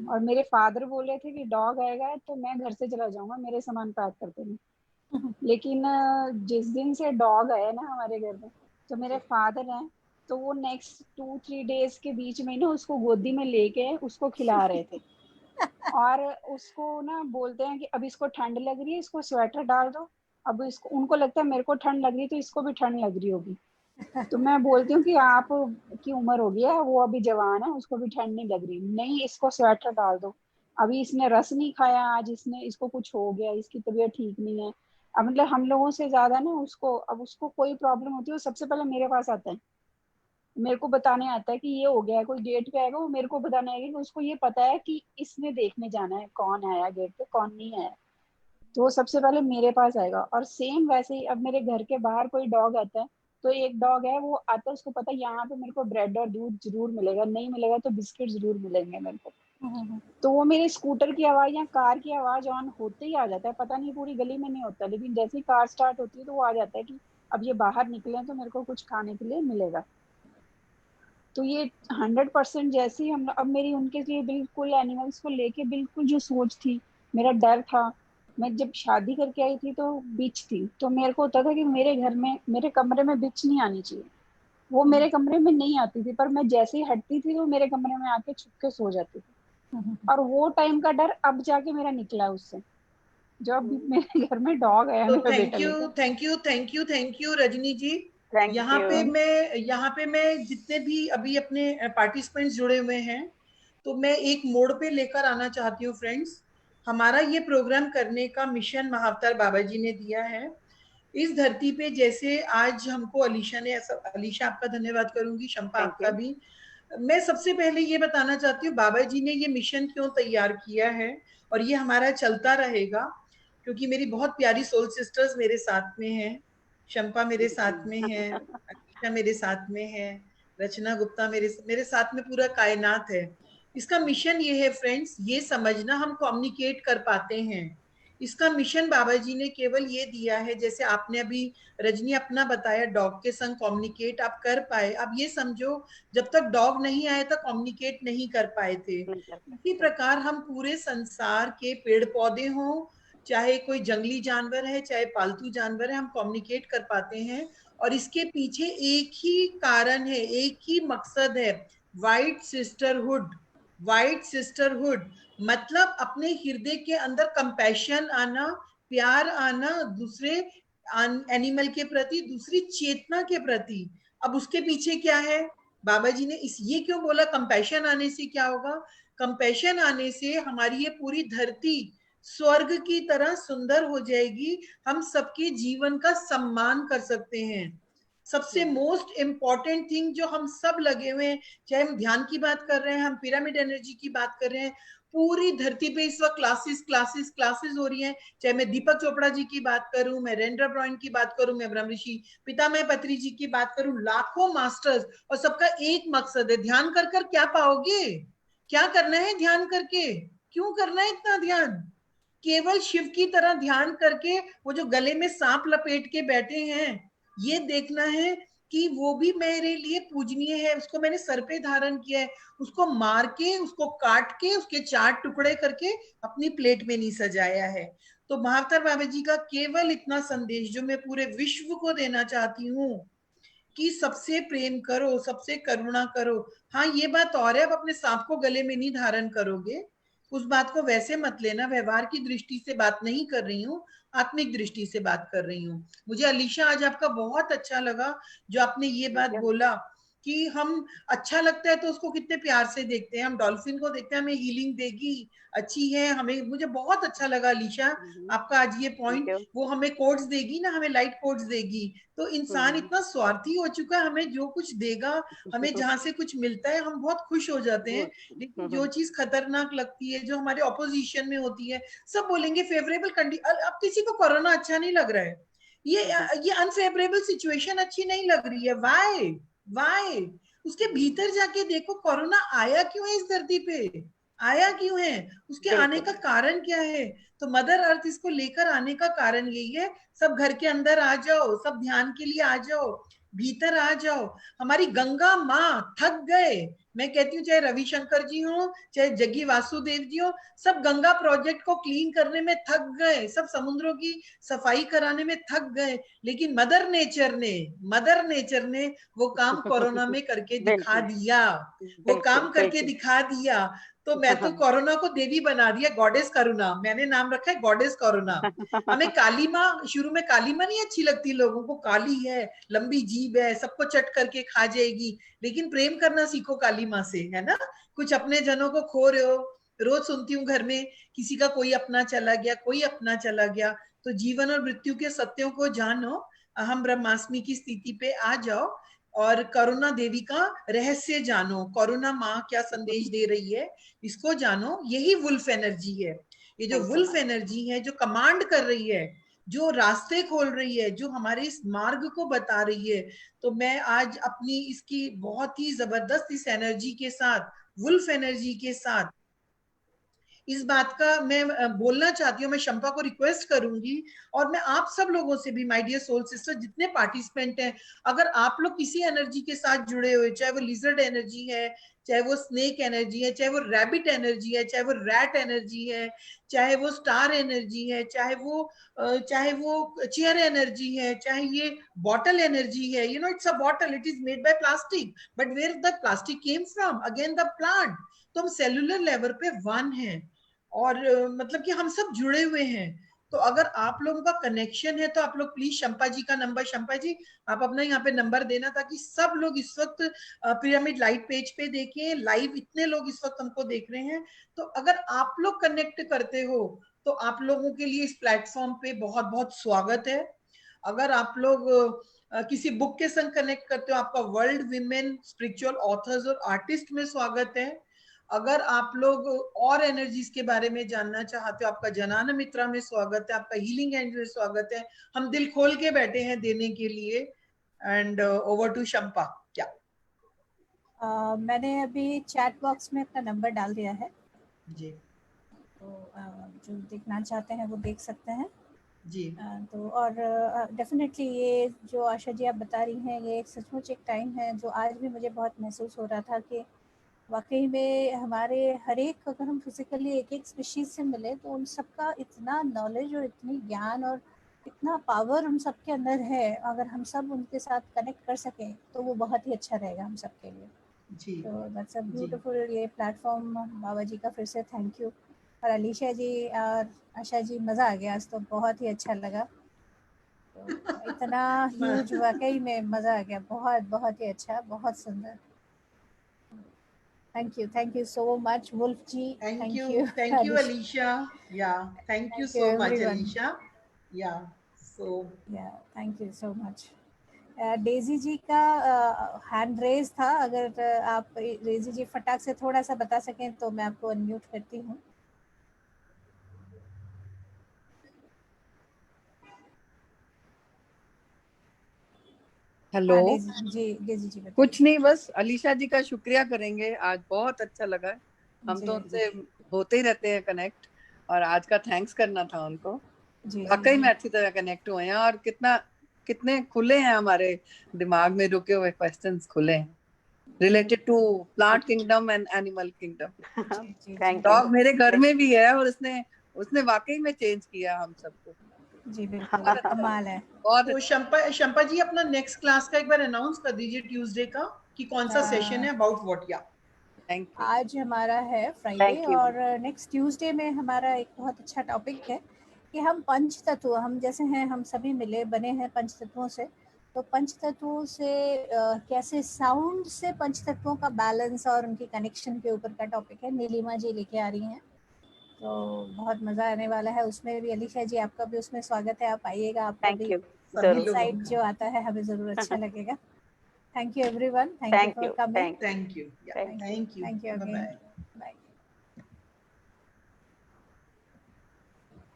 और मेरे फादर बोल रहे थे कि डॉग आएगा तो मैं घर से चला जाऊंगा, मेरे सामान पैक करते नहीं। लेकिन जिस दिन से डॉग आया ना हमारे घर में, तो मेरे फादर हैं, तो वो नेक्स्ट 2-3 डेज के बीच में ना उसको गोदी में लेके उसको खिला रहे थे। और उसको ना बोलते हैं कि अब इसको ठंड लग रही है, इसको स्वेटर डाल दो। अब इसको, उनको लगता है मेरे को ठंड लग रही है तो इसको भी ठंड लग रही होगी। तो मैं बोलती हूँ कि आप की उम्र हो गई है, वो अभी जवान है, उसको भी ठंड नहीं लग रही, नहीं इसको स्वेटर डाल दो। अभी इसने रस नहीं खाया, आज इसको कुछ हो गया, इसकी तबीयत ठीक नहीं है। अब मतलब हम लोगों से ज्यादा ना उसको, अब उसको कोई प्रॉब्लम होती है वो सबसे पहले मेरे पास आता है, मेरे को बताने आता है कि ये हो गया है। कोई गेट पे आएगा वो मेरे को बताने आएगा कि उसको ये पता है कि इसने देखने जाना है कौन आया गेट पे कौन नहीं आया, तो वो सबसे पहले मेरे पास आएगा। और सेम वैसे ही अब मेरे घर के बाहर कोई डॉग आता है, तो एक डॉग है वो आता है, उसको पता है यहाँ पे मेरे को ब्रेड और दूध जरूर मिलेगा, नहीं मिलेगा तो बिस्किट जरूर मिलेंगे मेरे को। तो वो मेरे स्कूटर की आवाज या कार की आवाज ऑन होते ही आ जाता है, पता नहीं पूरी गली में नहीं होता, लेकिन जैसे ही कार स्टार्ट होती है तो वो आ जाता है कि अब ये बाहर निकले तो मेरे को कुछ खाने के लिए मिलेगा। तो ये 100% जैसे ही हम, अब मेरी उनके लिए बिल्कुल एनिमल्स को लेके बिल्कुल जो सोच थी, मेरा डर था, मैं जब शादी करके आई थी तो बिच थी, तो मेरे को होता था कि मेरे घर में मेरे कमरे में बिच नहीं आनी चाहिए, वो मेरे कमरे में नहीं आती थी, पर मैं जैसे ही हटती थी तो मेरे कमरे में आके छुप के सो जाती थी। और वो टाइम का डर अब जाके मेरा निकला उससे, जो अब मेरे घर में डॉग है। तो थैंक यू रजनी जी। यहाँ पे मैं जितने भी अभी अपने पार्टिसिपेंट्स जुड़े हुए हैं, तो मैं एक मोड़ पे लेकर आना चाहती हूँ फ्रेंड्स। हमारा ये प्रोग्राम करने का मिशन महाअवतार बाबा जी ने दिया है इस धरती पे। जैसे आज हमको अलीशा ने, अलीशा आपका धन्यवाद करूंगी, शंपा आपका भी। मैं सबसे पहले ये बताना चाहती हूँ बाबा जी ने ये मिशन क्यों तैयार किया है, और ये हमारा चलता रहेगा, क्योंकि मेरी बहुत प्यारी सोल सिस्टर्स मेरे साथ में हैं। शंपा मेरे साथ में है, अलीशा मेरे साथ में है, रचना गुप्ता मेरे साथ में, पूरा कायनात है। इसका मिशन ये है फ्रेंड्स, ये समझना हम कम्युनिकेट कर पाते हैं। इसका मिशन बाबा जी ने केवल ये दिया है, जैसे आपने अभी रजनी अपना बताया, डॉग के संग कम्युनिकेट आप कर पाए। अब ये समझो जब तक डॉग नहीं आए तक कम्युनिकेट नहीं कर पाए थे। इसी प्रकार हम पूरे संसार के पेड़ पौधे हों, चाहे कोई जंगली जानवर है, चाहे पालतू जानवर है, हम कम्युनिकेट कर पाते हैं। और इसके पीछे एक ही कारण है, एक ही मकसद है, वाइट सिस्टरहुड। वाइट सिस्टरहुड मतलब अपने हृदय के अंदर कंपैशन आना, प्यार आना दूसरे एनिमल के प्रति, दूसरी चेतना के प्रति। अब उसके पीछे क्या है, बाबा जी ने ये क्यों बोला कंपैशन आने से क्या होगा? कंपैशन आने से हमारी ये पूरी धरती स्वर्ग की तरह सुंदर हो जाएगी, हम सबके जीवन का सम्मान कर सकते हैं। सबसे मोस्ट इम्पॉर्टेंट थिंग जो हम सब लगे हुए हैं, चाहे हम ध्यान की बात कर रहे हैं, हम पिरामिड एनर्जी की बात कर रहे हैं, पूरी धरती पे इस वक्त क्लासेस हो रही हैं। चाहे मैं दीपक चोपड़ा जी की बात करूं, मैं रेंड्रा ब्रॉयन की बात करूं, मैं ब्रह्म ऋषि पितामह पत्री जी की बात करूं, लाखों मास्टर्स, और सबका एक मकसद है, ध्यान कर कर क्या पाओगे? क्या करना है ध्यान करके? क्यों करना है इतना ध्यान? केवल शिव की तरह ध्यान करके वो जो गले में सांप लपेट के बैठे हैं, ये देखना है कि वो भी मेरे लिए पूजनीय है, उसको मैंने सर पे धारण किया है, उसको मार के, उसको काट के, उसके 4 टुकड़े करके अपनी प्लेट में नहीं सजाया है। तो महाअवतार बाबा जी का केवल इतना संदेश जो मैं पूरे विश्व को देना चाहती हूँ कि सबसे प्रेम करो, सबसे करुणा करो। हाँ, ये बात और है, अब अपने सांप को गले में नहीं धारण करोगे, उस बात को वैसे मत लेना। व्यवहार की दृष्टि से बात नहीं कर रही हूँ, आत्मिक दृष्टि से बात कर रही हूँ। मुझे अलीशा आज आपका बहुत अच्छा लगा जो आपने ये बात बोला कि हम, अच्छा लगता है तो उसको कितने प्यार से देखते हैं, हम डॉल्फिन को देखते हैं, हमें हीलिंग देगी, अच्छी है हमें। मुझे बहुत अच्छा लगा अलीशा आपका आज ये पॉइंट, वो हमें कोड्स देगी ना, हमें लाइट कोड्स देगी। तो इंसान इतना स्वार्थी हो चुका है, हमें जो कुछ देगा, हमें जहां से कुछ मिलता है हम बहुत खुश हो जाते हैं, लेकिन जो चीज खतरनाक लगती है, जो हमारे ऑपोजिशन में होती है, सब बोलेंगे फेवरेबल कंडीशन। अब किसी को कोरोना अच्छा नहीं लग रहा है, ये अनफेवरेबल सिचुएशन अच्छी नहीं लग रही है, वाई? उसके भीतर जाके देखो, कोरोना आया क्यों है इस धरती पे, आया क्यों है, उसके आने का कारण क्या है? तो मदर अर्थ इसको लेकर आने का कारण यही है, सब घर के अंदर आ जाओ, सब ध्यान के लिए आ जाओ, भीतर आ जाओ। हमारी गंगा माँ थक गए, मैं कहती हूँ, चाहे रविशंकर जी हो, चाहे जग्गी वासुदेव जी हो, सब गंगा प्रोजेक्ट को क्लीन करने में थक गए, सब समुद्रों की सफाई कराने में थक गए, लेकिन मदर नेचर ने वो काम कोरोना में करके दिखा दिया, वो काम करके दिखा दिया। तो मैं तो कोरोना को देवी बना दिया, गॉडेस करुणा, मैंने नाम रखा है गॉडेस करुणा। हमें काली माँ, शुरू में काली माँ नहीं अच्छी लगती लोगों को, काली है, लंबी जीभ है, सबको चट करके खा जाएगी, लेकिन प्रेम करना सीखो काली माँ से, है ना? कुछ अपने जनों को खो रहे हो, रोज सुनती हूँ घर में किसी का कोई अपना चला गया, कोई अपना चला गया। तो जीवन और मृत्यु के सत्यों को जानो, अहम ब्रह्मास्मि की स्थिति पे आ जाओ और करुणा देवी का रहस्य जानो। करुणा माँ क्या संदेश दे रही है इसको जानो। यही वुल्फ एनर्जी है। ये जो वुल्फ एनर्जी है, जो कमांड कर रही है, जो रास्ते खोल रही है, जो हमारे इस मार्ग को बता रही है। तो मैं आज अपनी इसकी बहुत ही जबरदस्त इस एनर्जी के साथ, वुल्फ एनर्जी के साथ इस बात का मैं बोलना चाहती हूँ। मैं शंपा को रिक्वेस्ट करूंगी और मैं आप सब लोगों से भी, माय डियर सोल सिस्टर, जितने पार्टिसिपेंट हैं, अगर आप लोग किसी एनर्जी के साथ जुड़े हुए, चाहे वो लिजर्ड एनर्जी है, चाहे वो स्नेक एनर्जी है, चाहे वो रैबिट एनर्जी है, चाहे वो रैट एनर्जी है, चाहे वो स्टार एनर्जी है, चाहे वो चेयर एनर्जी है, चाहे ये बॉटल एनर्जी है, you know it's a bottle, it is made by plastic, but where the plastic came from, again the plant. तो हम सेलुलर लेवल पे वन है और मतलब कि हम सब जुड़े हुए हैं। तो अगर आप लोगों का कनेक्शन है तो आप लोग प्लीज शंपा जी का नंबर, शंपा जी आप अपना यहाँ पे नंबर देना, ताकि सब लोग इस वक्त पिरामिड लाइट पेज पे देखें लाइव। इतने लोग इस वक्त हमको देख रहे हैं, तो अगर आप लोग कनेक्ट करते हो तो आप लोगों के लिए इस प्लेटफॉर्म पे बहुत बहुत स्वागत है। अगर आप लोग किसी बुक के संग कनेक्ट करते हो, आपका वर्ल्ड विमेन स्पिरिचुअल ऑथर्स और आर्टिस्ट में स्वागत है। अगर आप लोग और एनर्जीज के बारे में जानना चाहते हो, आपका जनाना मित्रा में स्वागत है, आपका हीलिंग एंड में स्वागत है। हम दिल खोल के बैठे हैं देने के लिए। And over to Shampa. क्या मैंने अभी चैट बॉक्स में अपना नंबर डाल दिया है जी, तो जो देखना चाहते हैं वो देख सकते हैं जी। तो और डेफिनेटली ये जो आशा जी आप बता रही हैं, ये सचमुच एक टाइम है जो आज भी मुझे बहुत महसूस हो रहा था कि वाकई में हमारे हर एक, अगर हम फिजिकली एक एक स्पीशीज से मिले तो उन सबका इतना नॉलेज और इतनी ज्ञान और इतना पावर उन सबके अंदर है। अगर हम सब उनके साथ कनेक्ट कर सकें तो वो बहुत ही अच्छा रहेगा हम सब के लिए। जी, तो दैट्स अ जी। ब्यूटीफुल ये प्लेटफॉर्म। बाबा जी का फिर से थैंक यू। और अलीशा जी और आशा जी, मज़ा आ गया आज तो, बहुत ही अच्छा लगा। तो इतना ह्यूज, वाकई में मज़ा आ गया, बहुत बहुत ही अच्छा, बहुत सुंदर। Thank you so much Wolf ji. Thank you, Alicia. Alicia. Yeah, thank you thank you so much, everyone. Alicia. Yeah, so या thank you so much. Daisy ji का हैंड रेज था, अगर आप डेजी जी फटाक से थोड़ा सा बता सकें तो मैं आपको अनम्यूट करती हूँ। हेलो। हाँ डेजी जी बताइए। कुछ नहीं, बस अलीशा जी का शुक्रिया करेंगे, आज बहुत अच्छा लगा। हम जी, तो उनसे होते ही रहते हैं कनेक्ट, और आज का थैंक्स करना था उनको। वाकई में अच्छी तरह कनेक्ट हुए हैं और कितने खुले हैं, हमारे दिमाग में रुके हुए क्वेश्चंस खुले हैं related to plant kingdom and animal kingdom. Dog मेरे घर में भी है और उसने वाकई में चेंज किया हम सबको। जी बिल्कुल, कमाल है। तो शंपा जी अपना नेक्स्ट क्लास का एक बार अनाउंस कर दीजिए ट्यूसडे का, कि कौन सा सेशन है, अबाउट व्हाट। या थैंक यू। आज हमारा है फ्राइडे और नेक्स्ट ट्यूसडे में हमारा एक बहुत अच्छा टॉपिक है कि हम पंच तत्व, हम जैसे हैं, हम सभी मिले बने हैं पंच तत्वों से। तो पंच तत्वों से कैसे साउंड से पंच तत्वों का बैलेंस और उनकी कनेक्शन के ऊपर का टॉपिक है। नीलिमा जी लेके आ रही हैं, तो बहुत मज़ा आने वाला है। उसमें भी अलीशा जी आपका भी उसमें स्वागत है, आप आइएगा, आपका भी इनसाइट जो आता है हमें ज़रूर अच्छा लगेगा। Thank you everyone, thank you for coming. Thank you again, bye.